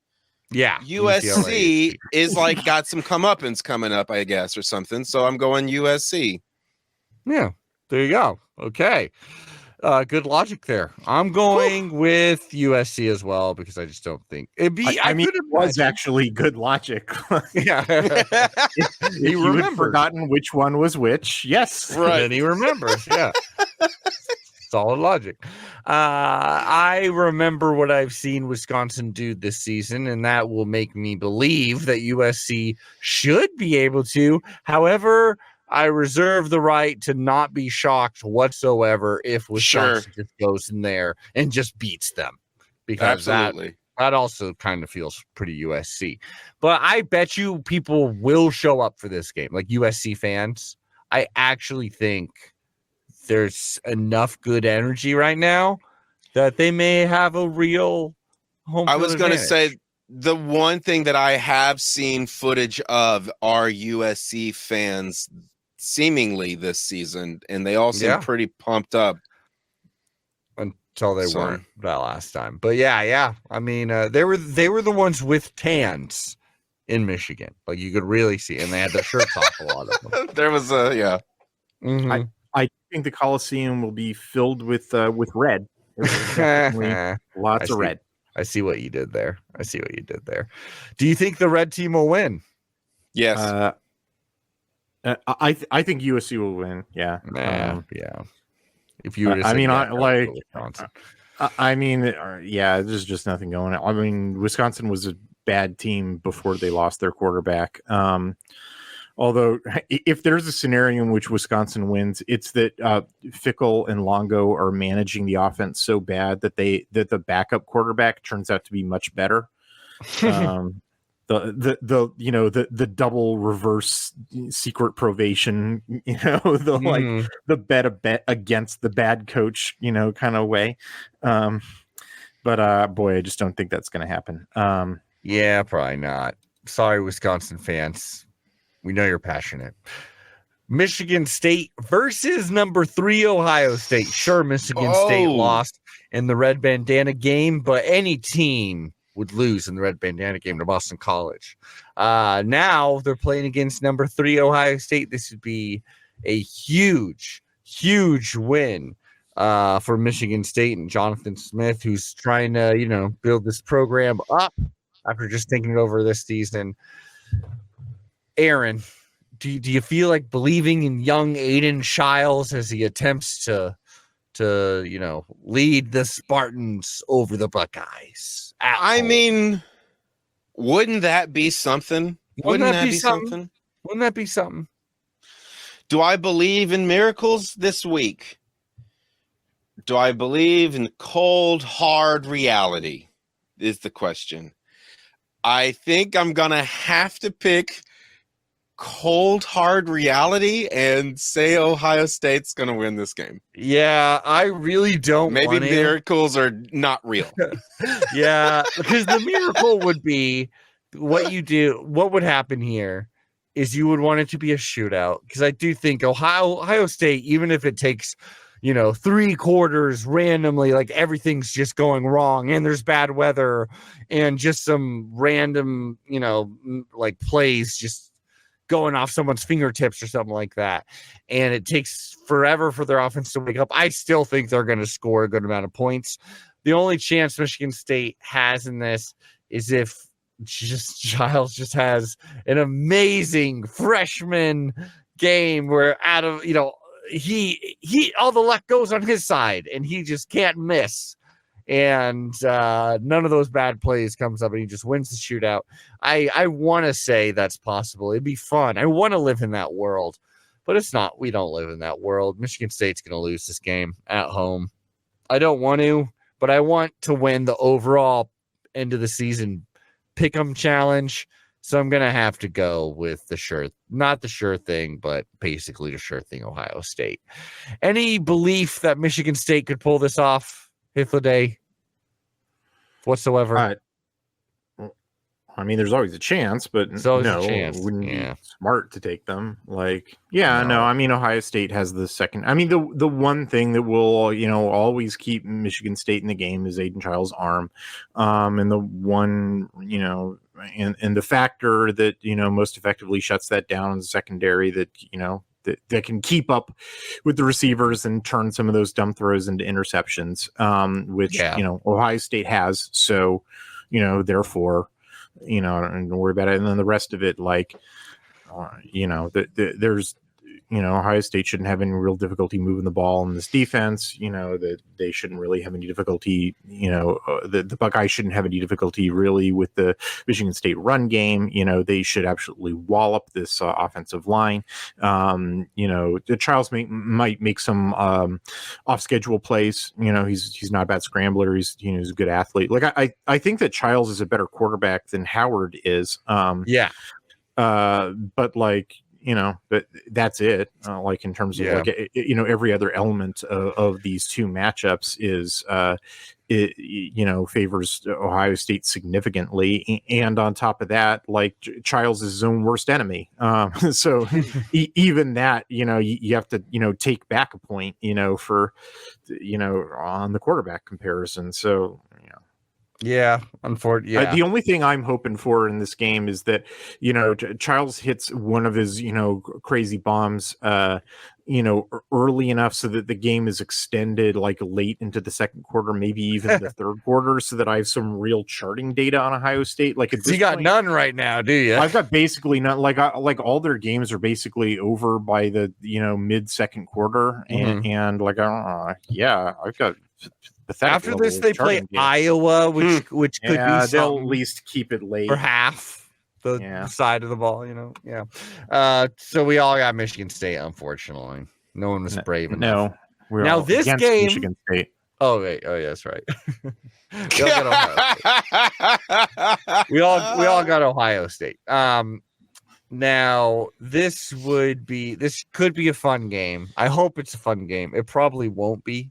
Yeah. USC is like got some comeuppance coming up, I guess, or something. So I'm going USC. Yeah. There you go. Okay. Good logic there. I'm going with USC as well because I just don't think it'd be. It was actually good logic. Yeah, he had forgotten which one was which. Yes, right. And he remembers. Yeah, solid logic. I remember what I've seen Wisconsin do this season, and that will make me believe that USC should be able to. However, I reserve the right to not be shocked whatsoever if Wisconsin just goes in there and just beats them, because that also kind of feels pretty USC. But I bet you people will show up for this game, like USC fans. I actually think there's enough good energy right now that they may have a real home field I was going to advantage. say, the one thing that I have seen footage of are USC fans seemingly this season, and they all seem pretty pumped up until they weren't that last time. But yeah, I mean, they were the ones with tans in Michigan, like you could really see, and they had their shirts off. A lot of them. There was I think the Coliseum will be filled with red. Lots of red. I see what you did there. Do you think the red team will win? Yes. I think USC will win. Yeah. Yeah. If you were to there's just nothing going on. I mean, Wisconsin was a bad team before they lost their quarterback. Although, if there's a scenario in which Wisconsin wins, it's that Fickle and Longo are managing the offense so bad that the backup quarterback turns out to be much better. The double reverse secret probation, the bet against the bad coach, kind of way. But boy, I just don't think that's going to happen. Yeah, probably not. Sorry, Wisconsin fans. We know you're passionate. Michigan State versus number 3 Ohio State. Sure, Michigan State lost in the red bandana game, but any team would lose in the red bandana game to Boston College. Now they're playing against number 3 Ohio State. This would be a huge win for Michigan State and Jonathan Smith, who's trying to, build this program up after just thinking it over this season. Aaron, do you feel like believing in young Aiden Chiles as he attempts to lead the Spartans over the Buckeyes? Wouldn't that be something? Wouldn't that be something? Wouldn't that be something? Do I believe in miracles this week? Do I believe in cold, hard reality? Is the question. I think I'm going to have to pick cold, hard reality and say Ohio State's going to win this game. Yeah, I really don't. Maybe miracles are not real. Yeah, because the miracle would be what would happen here is you would want it to be a shootout, because I do think Ohio State, even if it takes 3 quarters randomly, like everything's just going wrong and there's bad weather and just some random like plays just going off someone's fingertips or something like that, and it takes forever for their offense to wake up, I still think they're going to score a good amount of points. The only chance Michigan State has in this is if Giles just has an amazing freshman game where out of he all the luck goes on his side and he just can't miss, and none of those bad plays comes up and he just wins the shootout. I want to say that's possible. It'd be fun. I want to live in that world, but it's not. We don't live in that world. Michigan State's going to lose this game at home. I don't want to, but I want to win the overall end of the season pick'em challenge. So I'm going to have to go with not the sure thing, but basically the sure thing, Ohio State. Any belief that Michigan State could pull this off, Hithloday, whatsoever? There's always a chance, but it wouldn't be smart to take them. Ohio State has the second. The one thing that will, always keep Michigan State in the game is Aiden Chiles' arm. And the one, and the factor that, most effectively shuts that down is secondary that, that can keep up with the receivers and turn some of those dumb throws into interceptions, which, Ohio State has. So, therefore, and don't worry about it. And then the rest of it, there's, Ohio State shouldn't have any real difficulty moving the ball in this defense. That they shouldn't really have any difficulty. The Buckeyes shouldn't have any difficulty really with the Michigan State run game. They should absolutely wallop this offensive line. The Chiles might make some off schedule plays. He's not a bad scrambler. He's a good athlete. I think that Chiles is a better quarterback than Howard is. But but that's it. In terms of every other element of these two matchups is favors Ohio State significantly, and on top of that, Chiles is his own worst enemy. So even that, you have to take back a point, for on the quarterback comparison. So yeah, unfortunately, the only thing I'm hoping for in this game is that Chiles hits one of his crazy bombs early enough so that the game is extended late into the second quarter, maybe even the third quarter, so that I have some real charting data on Ohio State. You got none right now, do you? I've got basically none. All their games are basically over by the mid second quarter, and I've got. After this, they play Iowa, which could be they'll at least keep it late for half the side of the ball. So we all got Michigan State. Unfortunately, no one was brave enough. No, now this game, Michigan State. Oh wait, that's right. we all got Ohio State. Now this could be a fun game. I hope it's a fun game. It probably won't be.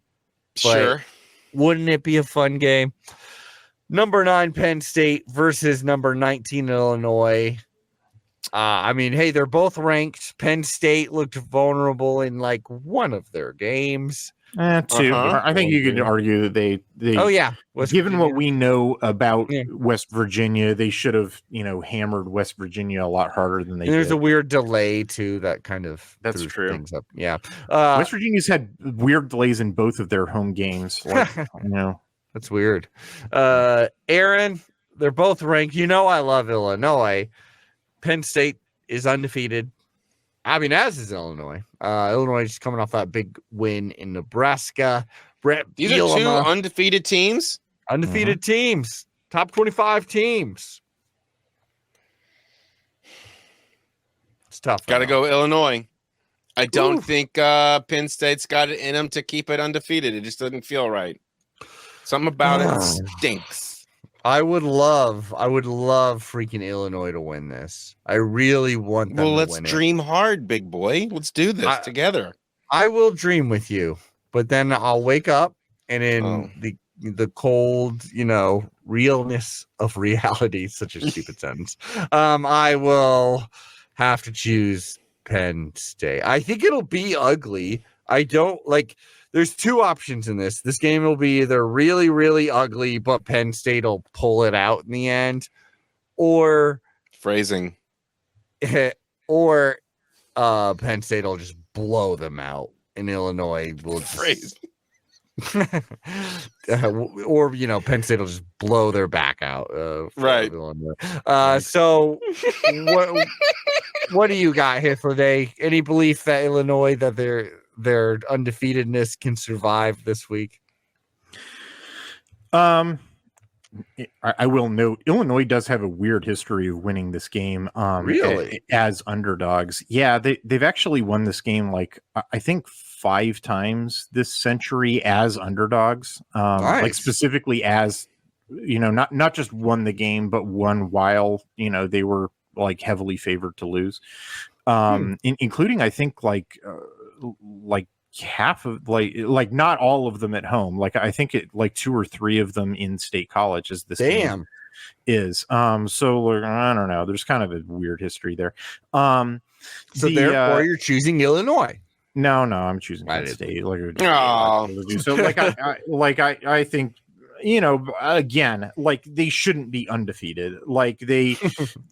Sure. Wouldn't it be a fun game? Number 9 Penn State versus number 19 Illinois. Hey, they're both ranked. Penn State looked vulnerable in one of their games. Two. I think you could argue that they. Oh yeah. Given what we know about West Virginia, they should have, hammered West Virginia a lot harder than they did. There's a weird delay too that kind of threw true. Things up. Yeah. West Virginia's had weird delays in both of their home games. Like, That's weird. Aaron, they're both ranked. I love Illinois. Penn State is undefeated. I mean, as is Illinois. Illinois is coming off that big win in Nebraska. These are two undefeated teams? Undefeated teams. Top 25 teams. It's tough. Got to go Illinois. I don't think Penn State's got it in them to keep it undefeated. It just doesn't feel right. Something about it stinks. I would love freaking Illinois to win this. I really want them to win it. Well, let's dream hard, big boy. Let's do this together. I will dream with you, but then I'll wake up and in the cold, realness of reality, such a stupid sentence, I will have to choose Penn State. I think it'll be ugly. I don't like. There's two options in this. This game will be either really, really ugly, but Penn State will pull it out in the end, or phrasing, or Penn State will just blow them out, and Illinois will just, or Penn State will just blow their back out. Right. So what do you got here for any belief that Illinois that their undefeatedness can survive this week? I will note Illinois does have a weird history of winning this game. Really? As underdogs. Yeah, they've actually won this game like I think 5 times this century as underdogs. Nice. Like specifically as not just won the game, but won while they were like heavily favored to lose. Including I think like half of like not all of them at home. Like I think it like 2 or 3 of them in state college as this game is. So I don't know. There's kind of a weird history there. So therefore you're choosing Illinois. No, I'm choosing Penn State. So I think again, like they shouldn't be undefeated. Like they,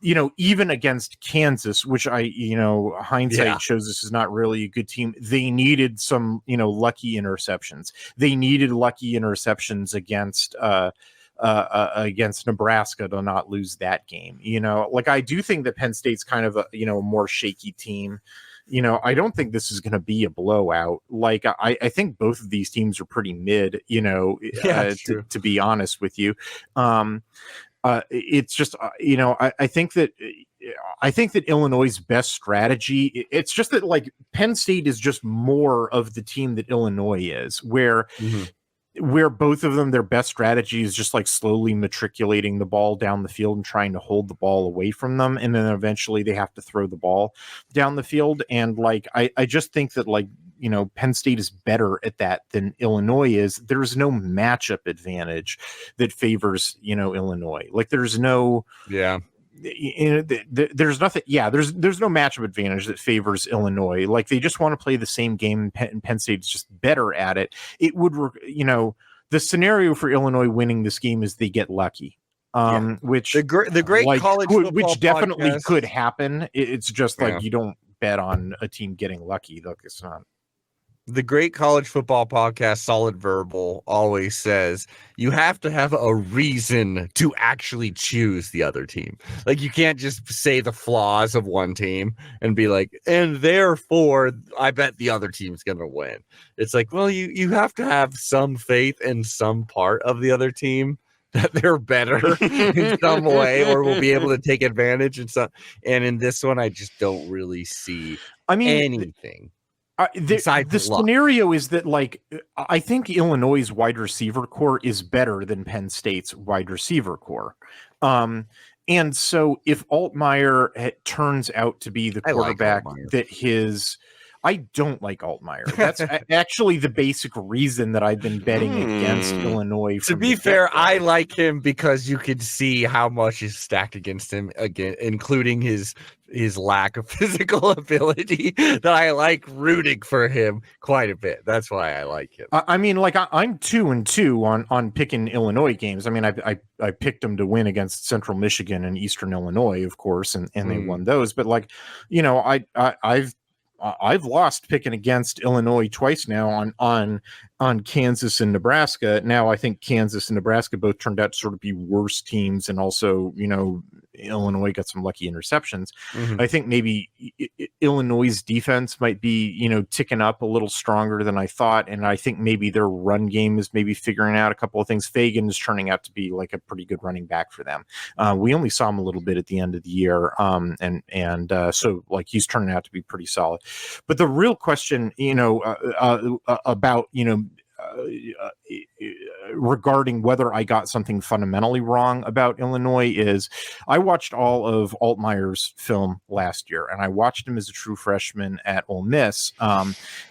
even against Kansas, which hindsight shows this is not really a good team. They needed some, lucky interceptions. They needed lucky interceptions against Nebraska to not lose that game. Like I do think that Penn State's kind of a, more shaky team. I don't think this is going to be a blowout. Like I think both of these teams are pretty mid, to be honest with you. It's just, I think that Illinois' best strategy, it's just that like Penn State is just more of the team that Illinois is, where both of them, their best strategy is just like slowly matriculating the ball down the field and trying to hold the ball away from them. And then eventually they have to throw the ball down the field. And like, I just think that like, Penn State is better at that than Illinois is. There's no matchup advantage that favors, Illinois. Like there's no, there's nothing. Yeah, there's no matchup advantage that favors Illinois. Like they just want to play the same game, and Penn State's just better at it. It would, the scenario for Illinois winning this game is they get lucky. Which the great college football which definitely podcast could happen. It's just like you don't bet on a team getting lucky. Look, it's not. The great college football podcast, Solid Verbal, always says you have to have a reason to actually choose the other team. Like you can't just say the flaws of one team and be like, and therefore I bet the other team's going to win. It's like, well, you have to have some faith in some part of the other team that they're better in some way or will be able to take advantage and stuff. And in this one, I just don't really see anything. The scenario is that, like, I think Illinois' wide receiver core is better than Penn State's wide receiver core. And so if Altmaier turns out to be the quarterback that I don't like Altmaier. That's actually the basic reason that I've been betting against Illinois. To be fair, I like him because you can see how much is stacked against him, again, including his lack of physical ability, that I like rooting for him quite a bit. That's why I like him. I mean, like I'm 2-2 on picking Illinois games. I mean, I picked them to win against Central Michigan and Eastern Illinois, of course, and they won those. But like, you know, I've lost picking against Illinois twice now on Kansas and Nebraska. Now I think Kansas and Nebraska both turned out to sort of be worse teams, and also, you know, Illinois got some lucky interceptions. I think maybe Illinois' defense might be, you know, ticking up a little stronger than I thought, and I think maybe their run game is maybe figuring out a couple of things. Fagan is turning out to be like a pretty good running back for them. We only saw him a little bit at the end of the year, so like he's turning out to be pretty solid. But the real question, you know, about, you know, regarding whether I got something fundamentally wrong about Illinois is I watched all of Altmaier's film last year, and I watched him as a true freshman at Ole Miss.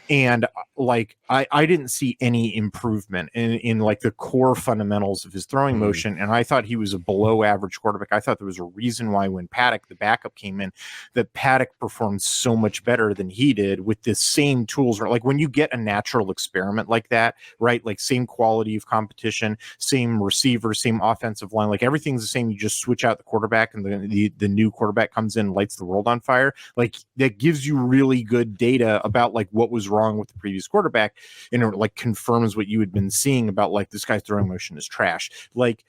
And like, I didn't see any improvement in like the core fundamentals of his throwing motion. And I thought he was a below average quarterback. I thought there was a reason why when Paddock, the backup, came in, that Paddock performed so much better than he did with the same tools. Like when you get a natural experiment like that, right? Like same quality of competition, same receiver, same offensive line, like everything's the same. You just switch out the quarterback and the new quarterback comes in and lights the world on fire. Like that gives you really good data about like what was wrong with the previous quarterback, and it like confirms what you had been seeing about like this guy's throwing motion is trash. Like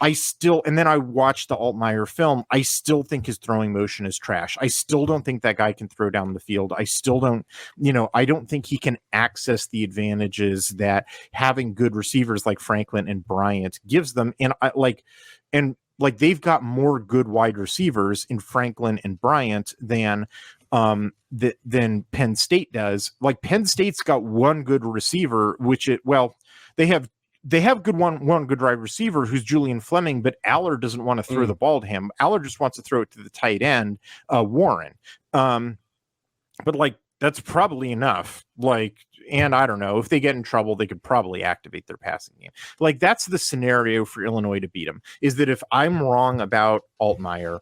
and then I watched the Altmaier film. I still think his throwing motion is trash. I still don't think that guy can throw down the field. I still don't, you know, I don't think he can access the advantages that having good receivers like Franklin and Bryant gives them. And they've got more good wide receivers in Franklin and Bryant than Penn State does. Like Penn State's got one good receiver, they have one good wide receiver who's Julian Fleming, but Aller doesn't want to throw the ball to him. Aller just wants to throw it to the tight end, Warren. But like that's probably enough. Like, and I don't know, if they get in trouble, they could probably activate their passing game. Like that's the scenario for Illinois to beat them, is that if I'm wrong about Altmaier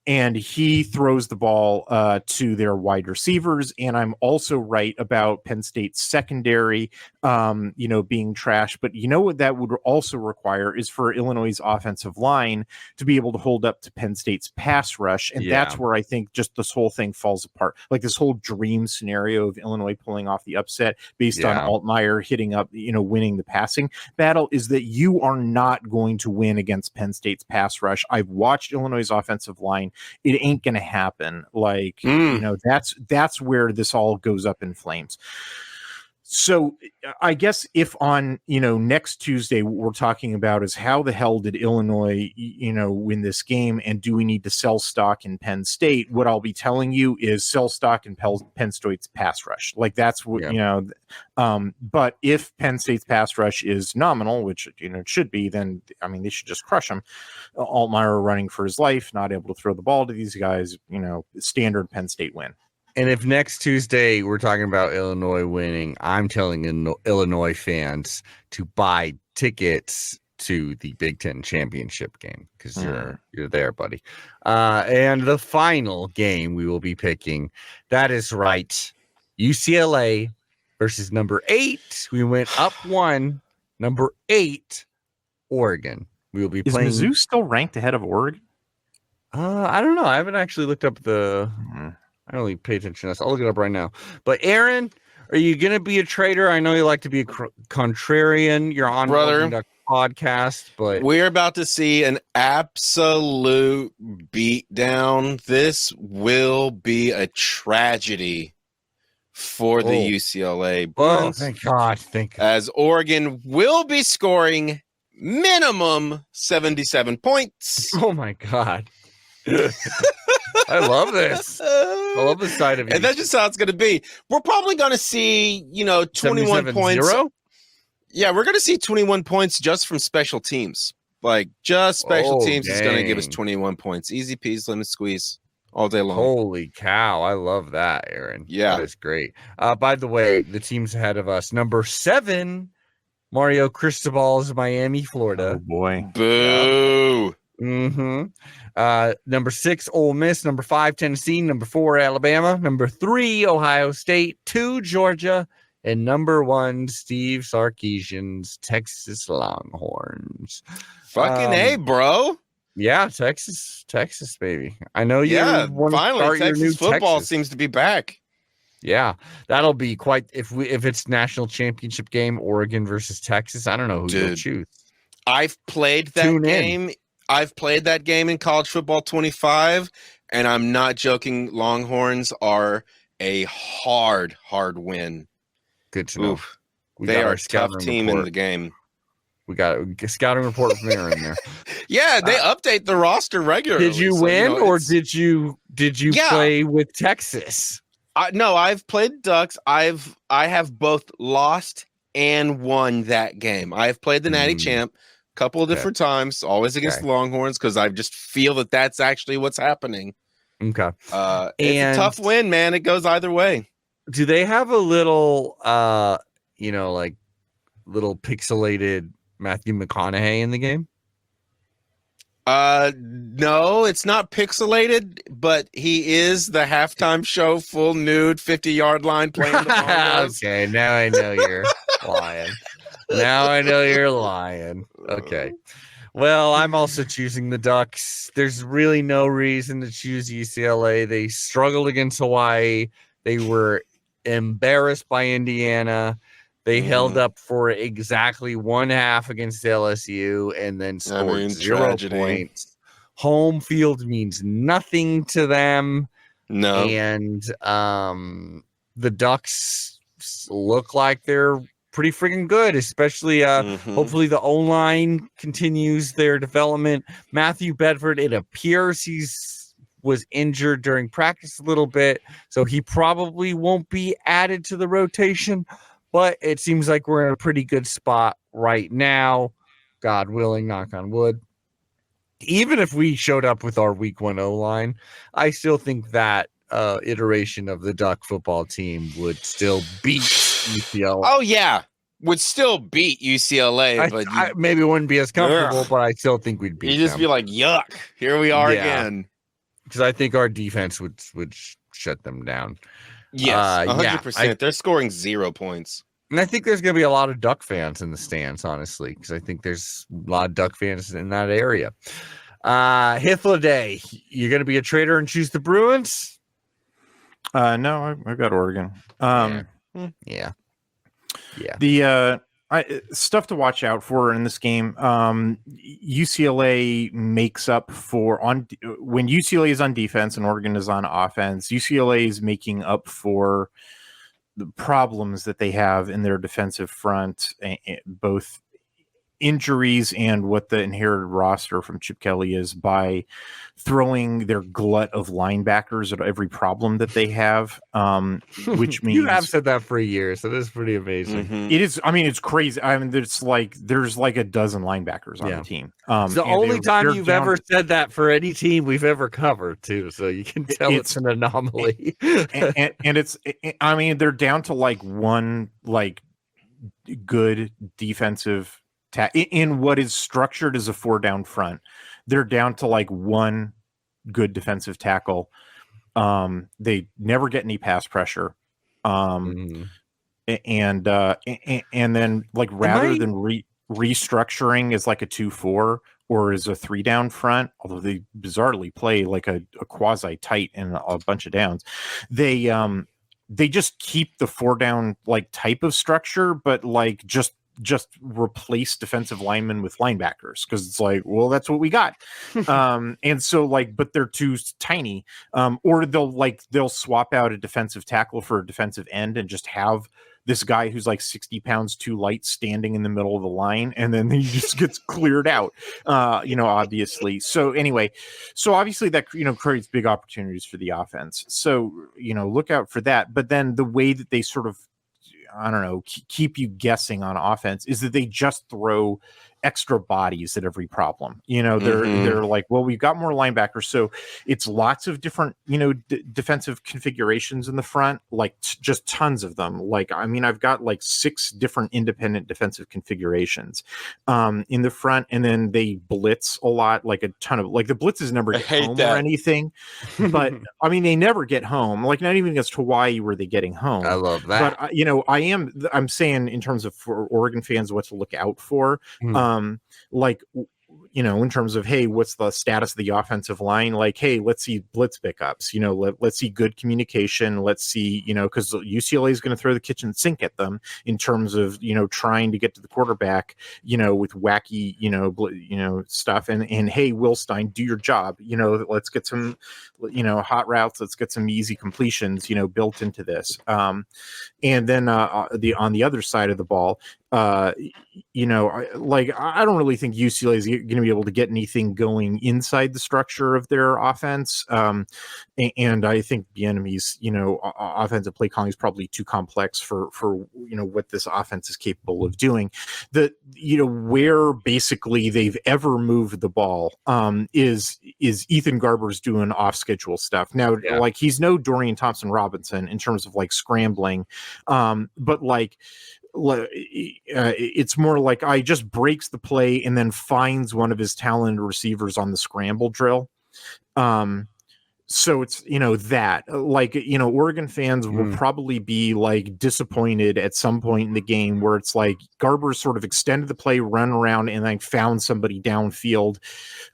and he throws the ball to their wide receivers, and I'm also right about Penn State's secondary, being trash. But you know what that would also require is for Illinois' offensive line to be able to hold up to Penn State's pass rush, and that's where I think just this whole thing falls apart. Like this whole dream scenario of Illinois pulling off the upset based on Altmaier hitting up, winning the passing battle, is that you are not going to win against Penn State's pass rush. I've watched Illinois' offensive line. It ain't going to happen. Like, that's where this all goes up in flames. So I guess if on, next Tuesday, what we're talking about is how the hell did Illinois, win this game, and do we need to sell stock in Penn State? What I'll be telling you is sell stock in Penn State's pass rush. Like that's what, but if Penn State's pass rush is nominal, which, it should be, then, they should just crush them. Altmaier running for his life, not able to throw the ball to these guys, standard Penn State win. And if next Tuesday we're talking about Illinois winning, I'm telling Illinois fans to buy tickets to the Big Ten championship game, because you're there, buddy. And the final game we will be picking, that is right, UCLA versus number 8. We went up 1, number 8, Oregon. We will be playing. Is Mizzou still ranked ahead of Oregon? I don't know. I haven't actually looked up the. I don't really pay attention to this. I'll look it up right now. But Aaron, are you going to be a traitor? I know you like to be a contrarian. You're on the podcast, but we're about to see an absolute beatdown. This will be a tragedy for the UCLA Bruins. Oh, thank God. As Oregon will be scoring minimum 77 points. Oh, my God. I love this. I love the side of it. And that's just how it's going to be. We're probably going to see, 21 points. 0? Yeah, we're going to see 21 points just from special teams. Like, just special teams is going to give us 21 points. Easy peasy, lemon squeeze. all day long. Holy cow. I love that, Aaron. Yeah. That is great. By the way, the teams ahead of us. Number 7, Mario Cristobal's Miami, Florida. Oh, boy. Boo. Yep. Number 6, Ole Miss. Number 5, Tennessee. Number 4, Alabama. Number 3, Ohio State. 2, Georgia. And number 1, Steve Sarkisian's Texas Longhorns. Fucking A, bro. Yeah, Texas, baby. I know you. Yeah, want to finally, start Texas your new football Texas. seems to be back. Yeah, that'll be quite. If it's national championship game, Oregon versus Texas. I don't know who you'll choose. I've played that game. I've played that game in College Football 25, and I'm not joking. Longhorns are a hard win. Good to know. They are a tough team in the game. We got a scouting report from Aaron there. Yeah, they update the roster regularly. Did you win, or did you play with Texas? No, I've played Ducks. I have both lost and won that game. I've played the Natty Champ a couple of different times, always against the Longhorns, because I just feel that that's actually what's happening. Okay, it's a tough win, man. It goes either way. Do they have a little, like little pixelated Matthew McConaughey in the game? No, it's not pixelated, but he is the halftime show full nude 50-yard line playing the bongos. Okay, now I know you're lying. Okay. Well, I'm also choosing the Ducks. There's really no reason to choose UCLA. They struggled against Hawaii. They were embarrassed by Indiana. They held up for exactly one half against LSU and then scored 0 points. Home field means nothing to them. No. And the Ducks look like they're pretty freaking good, especially hopefully the O-line continues their development. Matthew Bedford, it appears was injured during practice a little bit, so he probably won't be added to the rotation. But it seems like we're in a pretty good spot right now. God willing, knock on wood. Even if we showed up with our week 1 O-line, I still think that iteration of the Duck football team would still beat UCLA. Oh, yeah. Would still beat UCLA. But I maybe wouldn't be as comfortable, but I still think we'd beat them. You'd just be like, yuck, here we are again. Because I think our defense would shut them down. Yes, 100%. They're scoring 0 points. And I think there's going to be a lot of Duck fans in the stands, honestly, because I think there's a lot of Duck fans in that area. Hithliday, you're going to be a traitor and choose the Bruins? No, I've got Oregon. Yeah. The stuff to watch out for in this game. UCLA makes up for when UCLA is on defense and Oregon is on offense. UCLA is making up for the problems that they have in their defensive front, both injuries and what the inherited roster from Chip Kelly is, by throwing their glut of linebackers at every problem that they have, which means you have said that for a year, so this is pretty amazing. It is. I mean, it's crazy. I mean, there's like a dozen linebackers on the team. It's the only time you've ever said that for any team we've ever covered, too. So you can tell it's an anomaly. and it's. I mean, they're down to like one good defensive in what is structured as a 4-down front. They're down to like one good defensive tackle. They never get any pass pressure. And then like rather than restructuring as like a 2-4 or as a 3-down front, although they bizarrely play like a quasi tight and a bunch of downs, they just keep the 4-down like type of structure, but like just replace defensive linemen with linebackers, because it's like, well, that's what we got. And so like, but they're too tiny, or they'll swap out a defensive tackle for a defensive end and just have this guy who's like 60 pounds too light standing in the middle of the line, and then he just gets cleared out, obviously. So anyway, obviously that, creates big opportunities for the offense. So, look out for that. But then the way that they sort of, I don't know, keep you guessing on offense is that they just throw extra bodies at every problem. They're like, well, we've got more linebackers, so it's lots of different defensive configurations in the front, like just tons of them. Like, I mean, I've got like 6 different independent defensive configurations in the front, and then they blitz a lot, like a ton of, like, the blitzes never get home or anything, but I mean, they never get home, like not even against Hawaii were they getting home. I love that. But I'm saying in terms of for Oregon fans what to look out for, like, in terms of, hey, what's the status of the offensive line? Like, hey, let's see blitz pickups, let's see good communication. Let's see, because UCLA is going to throw the kitchen sink at them in terms of, trying to get to the quarterback, with wacky, stuff. And hey, Will Stein, do your job. Let's get some, hot routes. Let's get some easy completions, built into this. And then on the other side of the ball, I don't really think UCLA is going to be able to get anything going inside the structure of their offense. And I think Bieniemy's, offensive play calling is probably too complex for what this offense is capable of doing. Where basically they've ever moved the ball is Ethan Garber's doing off schedule stuff. Now, like, he's no Dorian Thompson Robinson in terms of like scrambling, but like, it's more like I just breaks the play and then finds one of his talented receivers on the scramble drill. So it's, that, like, Oregon fans will probably be like disappointed at some point in the game where it's like Garber sort of extended the play, run around, and like found somebody downfield.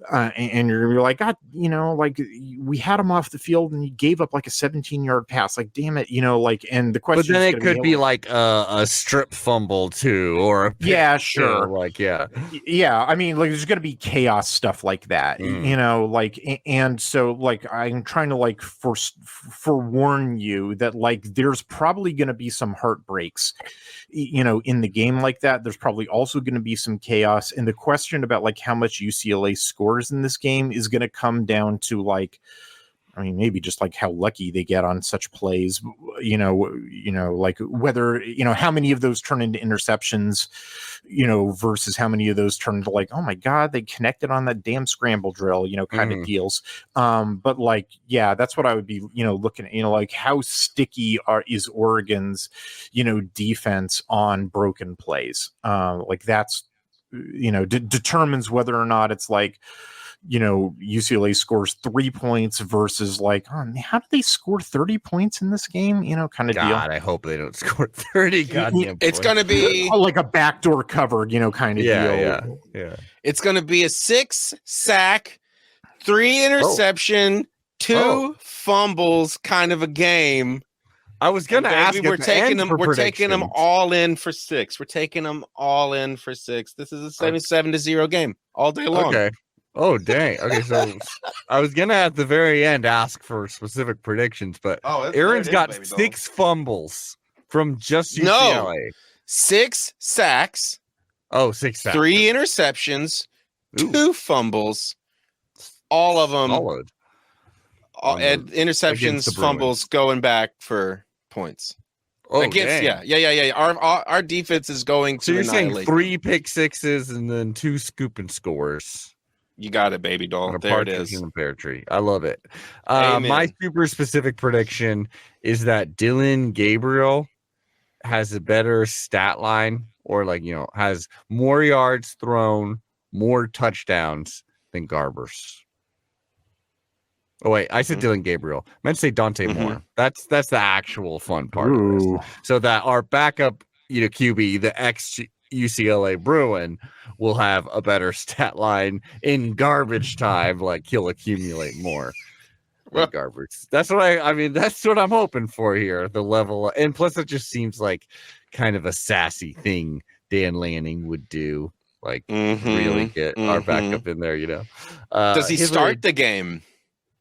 And you're gonna be like, God, like, we had him off the field and he gave up like a 17-yard pass. Like, damn it, and the question. But then it could be like a strip fumble too, or a pick, sure. Yeah. I mean, like, there's going to be chaos stuff like that, and so like, I'm trying to like forewarn you that like there's probably going to be some heartbreaks in the game like that. There's probably also going to be some chaos, and the question about like how much UCLA scores in this game is going to come down to like, I mean, maybe just like how lucky they get on such plays, like whether, how many of those turn into interceptions, versus how many of those turn into like, oh my God, they connected on that damn scramble drill, kind of deals. But like, that's what I would be, looking at, like how sticky is Oregon's, defense on broken plays. Like that's, determines whether or not it's like, UCLA scores 3 points versus like, oh man, how do they score 30 points in this game? Kind of deal. God, I hope they don't score 30 goddamn It's going to be like a backdoor cover, kind of deal. Yeah. It's going to be a 6 sack, 3 interception, 2 fumbles kind of a game. I was going to ask. We're taking them all in for 6. We're taking them all in for 6. This is a 7-0 game all day long. Okay. Oh, dang. Okay, so I was going to at the very end ask for specific predictions, but Aaron's got 6 fumbles from just UCLA. No, 6 sacks. Oh, 6 sacks. 3 interceptions, 2 fumbles, all of them. Solid. And interceptions, fumbles going back for points. Oh, against, dang. Yeah. Our defense is going to annihilate. So you're saying 3 pick sixes and then 2 scoop and scores. You got it, baby doll. There it is. In the pear tree. I love it. My super specific prediction is that Dylan Gabriel has a better stat line, or like, has more yards thrown, more touchdowns than Garber's. Oh wait, I said Dylan Gabriel. I meant to say Dante Moore. That's the actual fun part of this. So that our backup, QB, the ex UCLA Bruin, will have a better stat line in garbage time. Like, he'll accumulate more garbage. That's what I mean. That's what I'm hoping for here. The level, and plus, it just seems like kind of a sassy thing Dan Lanning would do. Like, really get our backup in there. Does he start the game?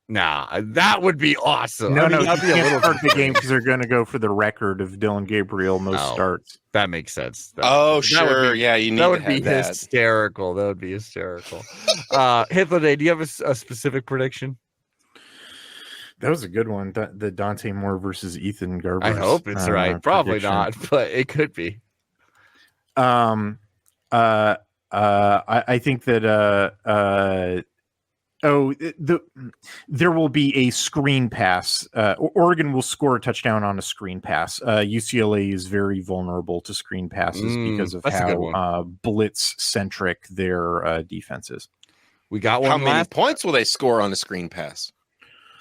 Nah, that would be awesome. No, that'd be a little start the game because they're going to go for the record of Dylan Gabriel most starts. That makes sense. Sure. You need that would be hysterical. That would be hysterical. Hitler, do you have a specific prediction? That was a good one. The Dante Moore versus Ethan Garber. I hope it's right. Probably not, but it could be. I think that there will be a screen pass. Oregon will score a touchdown on a screen pass. UCLA is very vulnerable to screen passes because of how blitz centric their defense is. We got one. How many points will they score on a screen pass?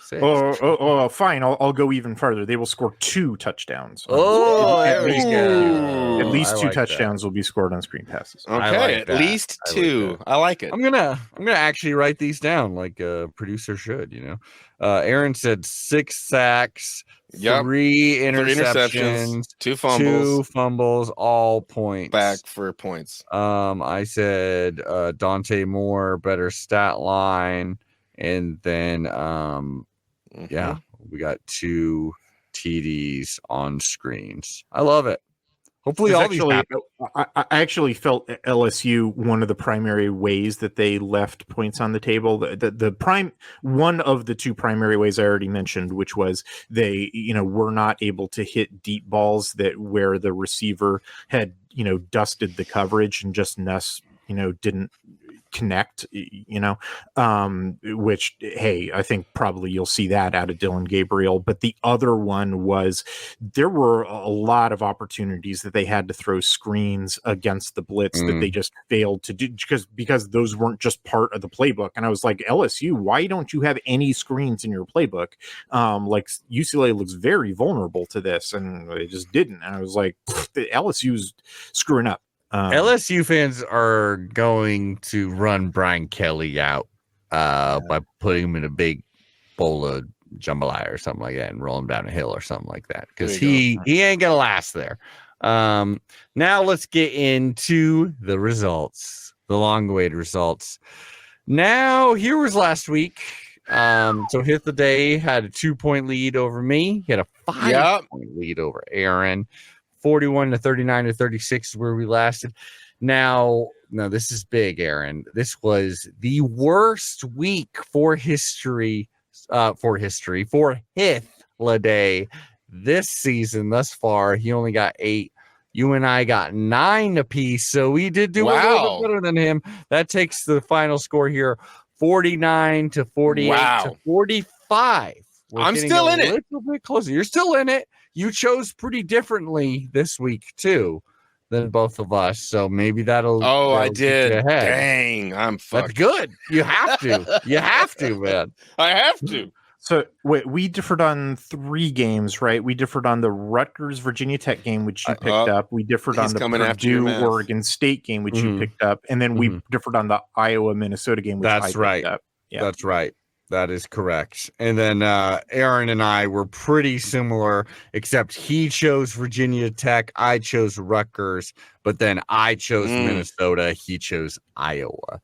Fine. I'll go even further. They will score 2 touchdowns. There we go. At least 2 touchdowns will be scored on screen passes. Okay, at least 2. I like it. I'm gonna actually write these down like a producer should. Aaron said 6 sacks, 3 interceptions, 2 fumbles, all points. Back for points. I said Dante Moore, better stat line, and then yeah, we got 2 TDs on screens. I love it. Hopefully all these happen. I actually felt LSU, one of the primary ways that they left points on the table, one of the 2 primary ways I already mentioned, which was they, were not able to hit deep balls where the receiver had, dusted the coverage and just didn't connect, which, hey, I think probably you'll see that out of Dylan Gabriel. But the other one was there were a lot of opportunities that they had to throw screens against the blitz that they just failed to do because those weren't just part of the playbook. And I was like, LSU, why don't you have any screens in your playbook? Like UCLA looks very vulnerable to this, and they just didn't. And I was like, LSU's screwing up. LSU fans are going to run Brian Kelly out by putting him in a big bowl of jambalaya or something like that and roll him down a hill or something like that, because he ain't gonna last there. Now let's get into the results, the long-awaited results. Now, here was last week. So Hit the Day had a 2-point lead over me. He had a 5-point lead over Aaron. 41 to 39 to 36 is where we lasted. Now, this is big, Aaron. This was the worst week for Hithla Day this season thus far. He only got 8. You and I got 9 apiece, so we did do a little bit better than him. That takes the final score here 49 to 48 to 45. I'm still in it. A little bit closer. You're still in it. You chose pretty differently this week too than both of us, so maybe that'll. I did. Dang, I'm fucked. That's good. You have to. You have to, man. I have to. So wait, we differed on 3 games, right? We differed on the Rutgers Virginia Tech game, which you picked up. We differed on the Purdue Oregon State game, which you picked up, and then we differed on the Iowa Minnesota game, which I picked up. Yeah. That's right. That is correct. And then Aaron and I were pretty similar, except he chose Virginia Tech, I chose Rutgers, but then I chose Minnesota, he chose Iowa.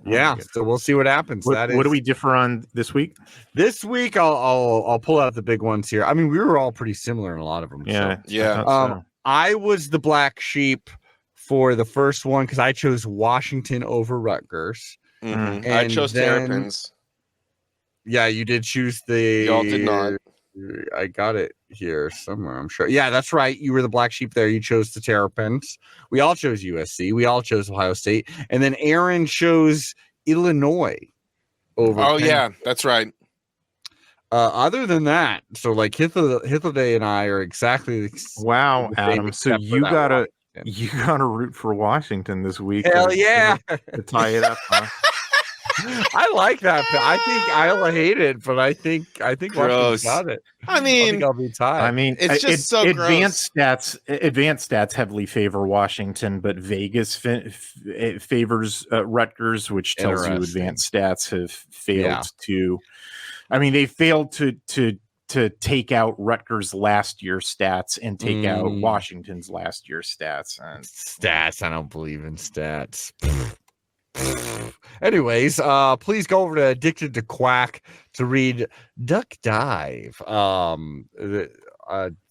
Yeah, so we'll see what happens. What do we differ on this week? This week, I'll pull out the big ones here. I mean, we were all pretty similar in a lot of them. Yeah. I was the black sheep for the first one because I chose Washington over Rutgers. And I chose Terrapins. Yeah, you did choose the. Y'all did not. I got it here somewhere, I'm sure. Yeah, that's right. You were the black sheep there. You chose the Terrapins. We all chose USC. We all chose Ohio State. And then Aaron chose Illinois over. Oh, yeah, that's right. Other than that, so like Hithla Day and I are exactly the wow, Adam. So you gotta root for Washington this week. Hell yeah, to tie it up. Huh? I like that. I think I'll hate it, but I think Washington got it. I mean, I'll be tied. I mean, it's just so advanced gross. Advanced stats heavily favor Washington, but Vegas favors Rutgers, which tells you advanced stats have failed to. I mean, they failed to take out Rutgers' last year's stats and take out Washington's last year's stats. Stats? I don't believe in stats. Anyways, please go over to Addicted to Quack to read Duck Dive.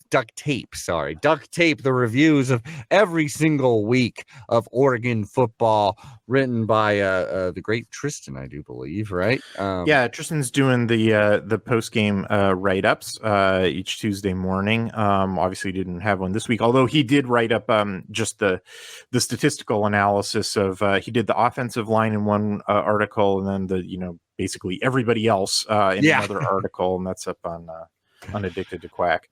duct tape the reviews of every single week of Oregon football, written by the great Tristan, I do believe, right? Yeah, Tristan's doing the post game write-ups each Tuesday morning. Obviously didn't have one this week, although he did write up just the statistical analysis of he did the offensive line in one article, and then the basically everybody else in another article, and that's up on Unaddicted to Quack.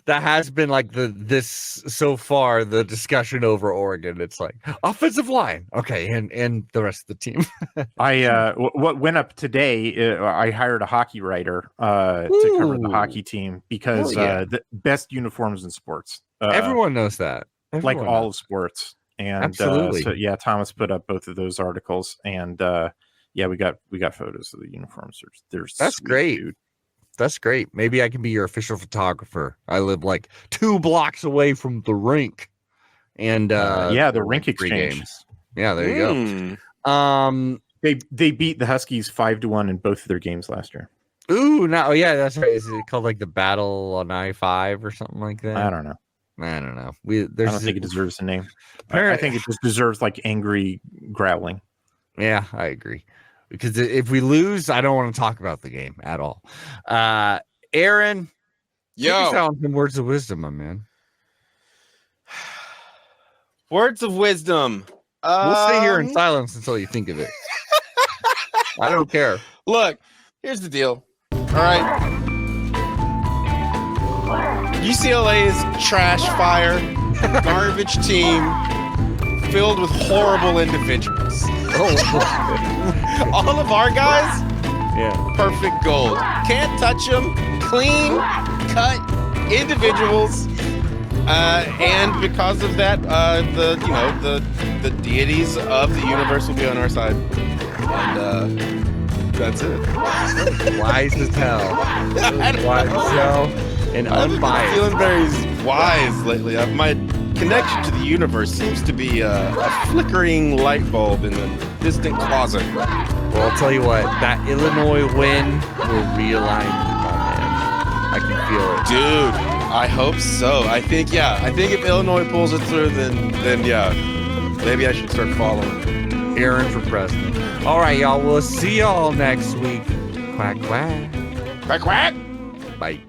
That has been like this so far, the discussion over Oregon. It's like offensive line, okay, and the rest of the team. What went up today, I hired a hockey writer to cover the hockey team, because the best uniforms in sports. Everyone knows that. Everyone all of sports. And absolutely. Thomas put up both of those articles, and we got photos of the uniforms. That's sweet, great. dude. That's great. Maybe I can be your official photographer. I live like 2 blocks away from the rink, and the rink exchange. Games. Yeah, there you go. They beat the Huskies 5-1 in both of their games last year. Ooh, that's right. Is it called like the Battle on I-5 or something like that? I don't know. I don't know. I don't think it deserves a name. I think it just deserves like angry growling. Yeah, I agree. Because if we lose, I don't want to talk about the game at all. Aaron, sound some words of wisdom, my man. Words of wisdom. We'll stay here in silence until you think of it. I don't care. Look, here's the deal. All right. UCLA is trash fire, garbage team filled with horrible individuals. All of our guys, perfect gold. Can't touch them. Clean cut individuals, and because of that, the deities of the universe will be on our side, and that's it. Wise as hell. Wise as hell and unbiased. I'm feeling very wise lately. My connection to the universe seems to be a flickering light bulb in the distant closet. Well, I'll tell you what, that Illinois win will realign my man. I can feel it. Dude, I hope so. I think if Illinois pulls it through, then maybe I should start following. Aaron for president. All right, y'all. We'll see y'all next week. Quack, quack. Quack, quack. Bye.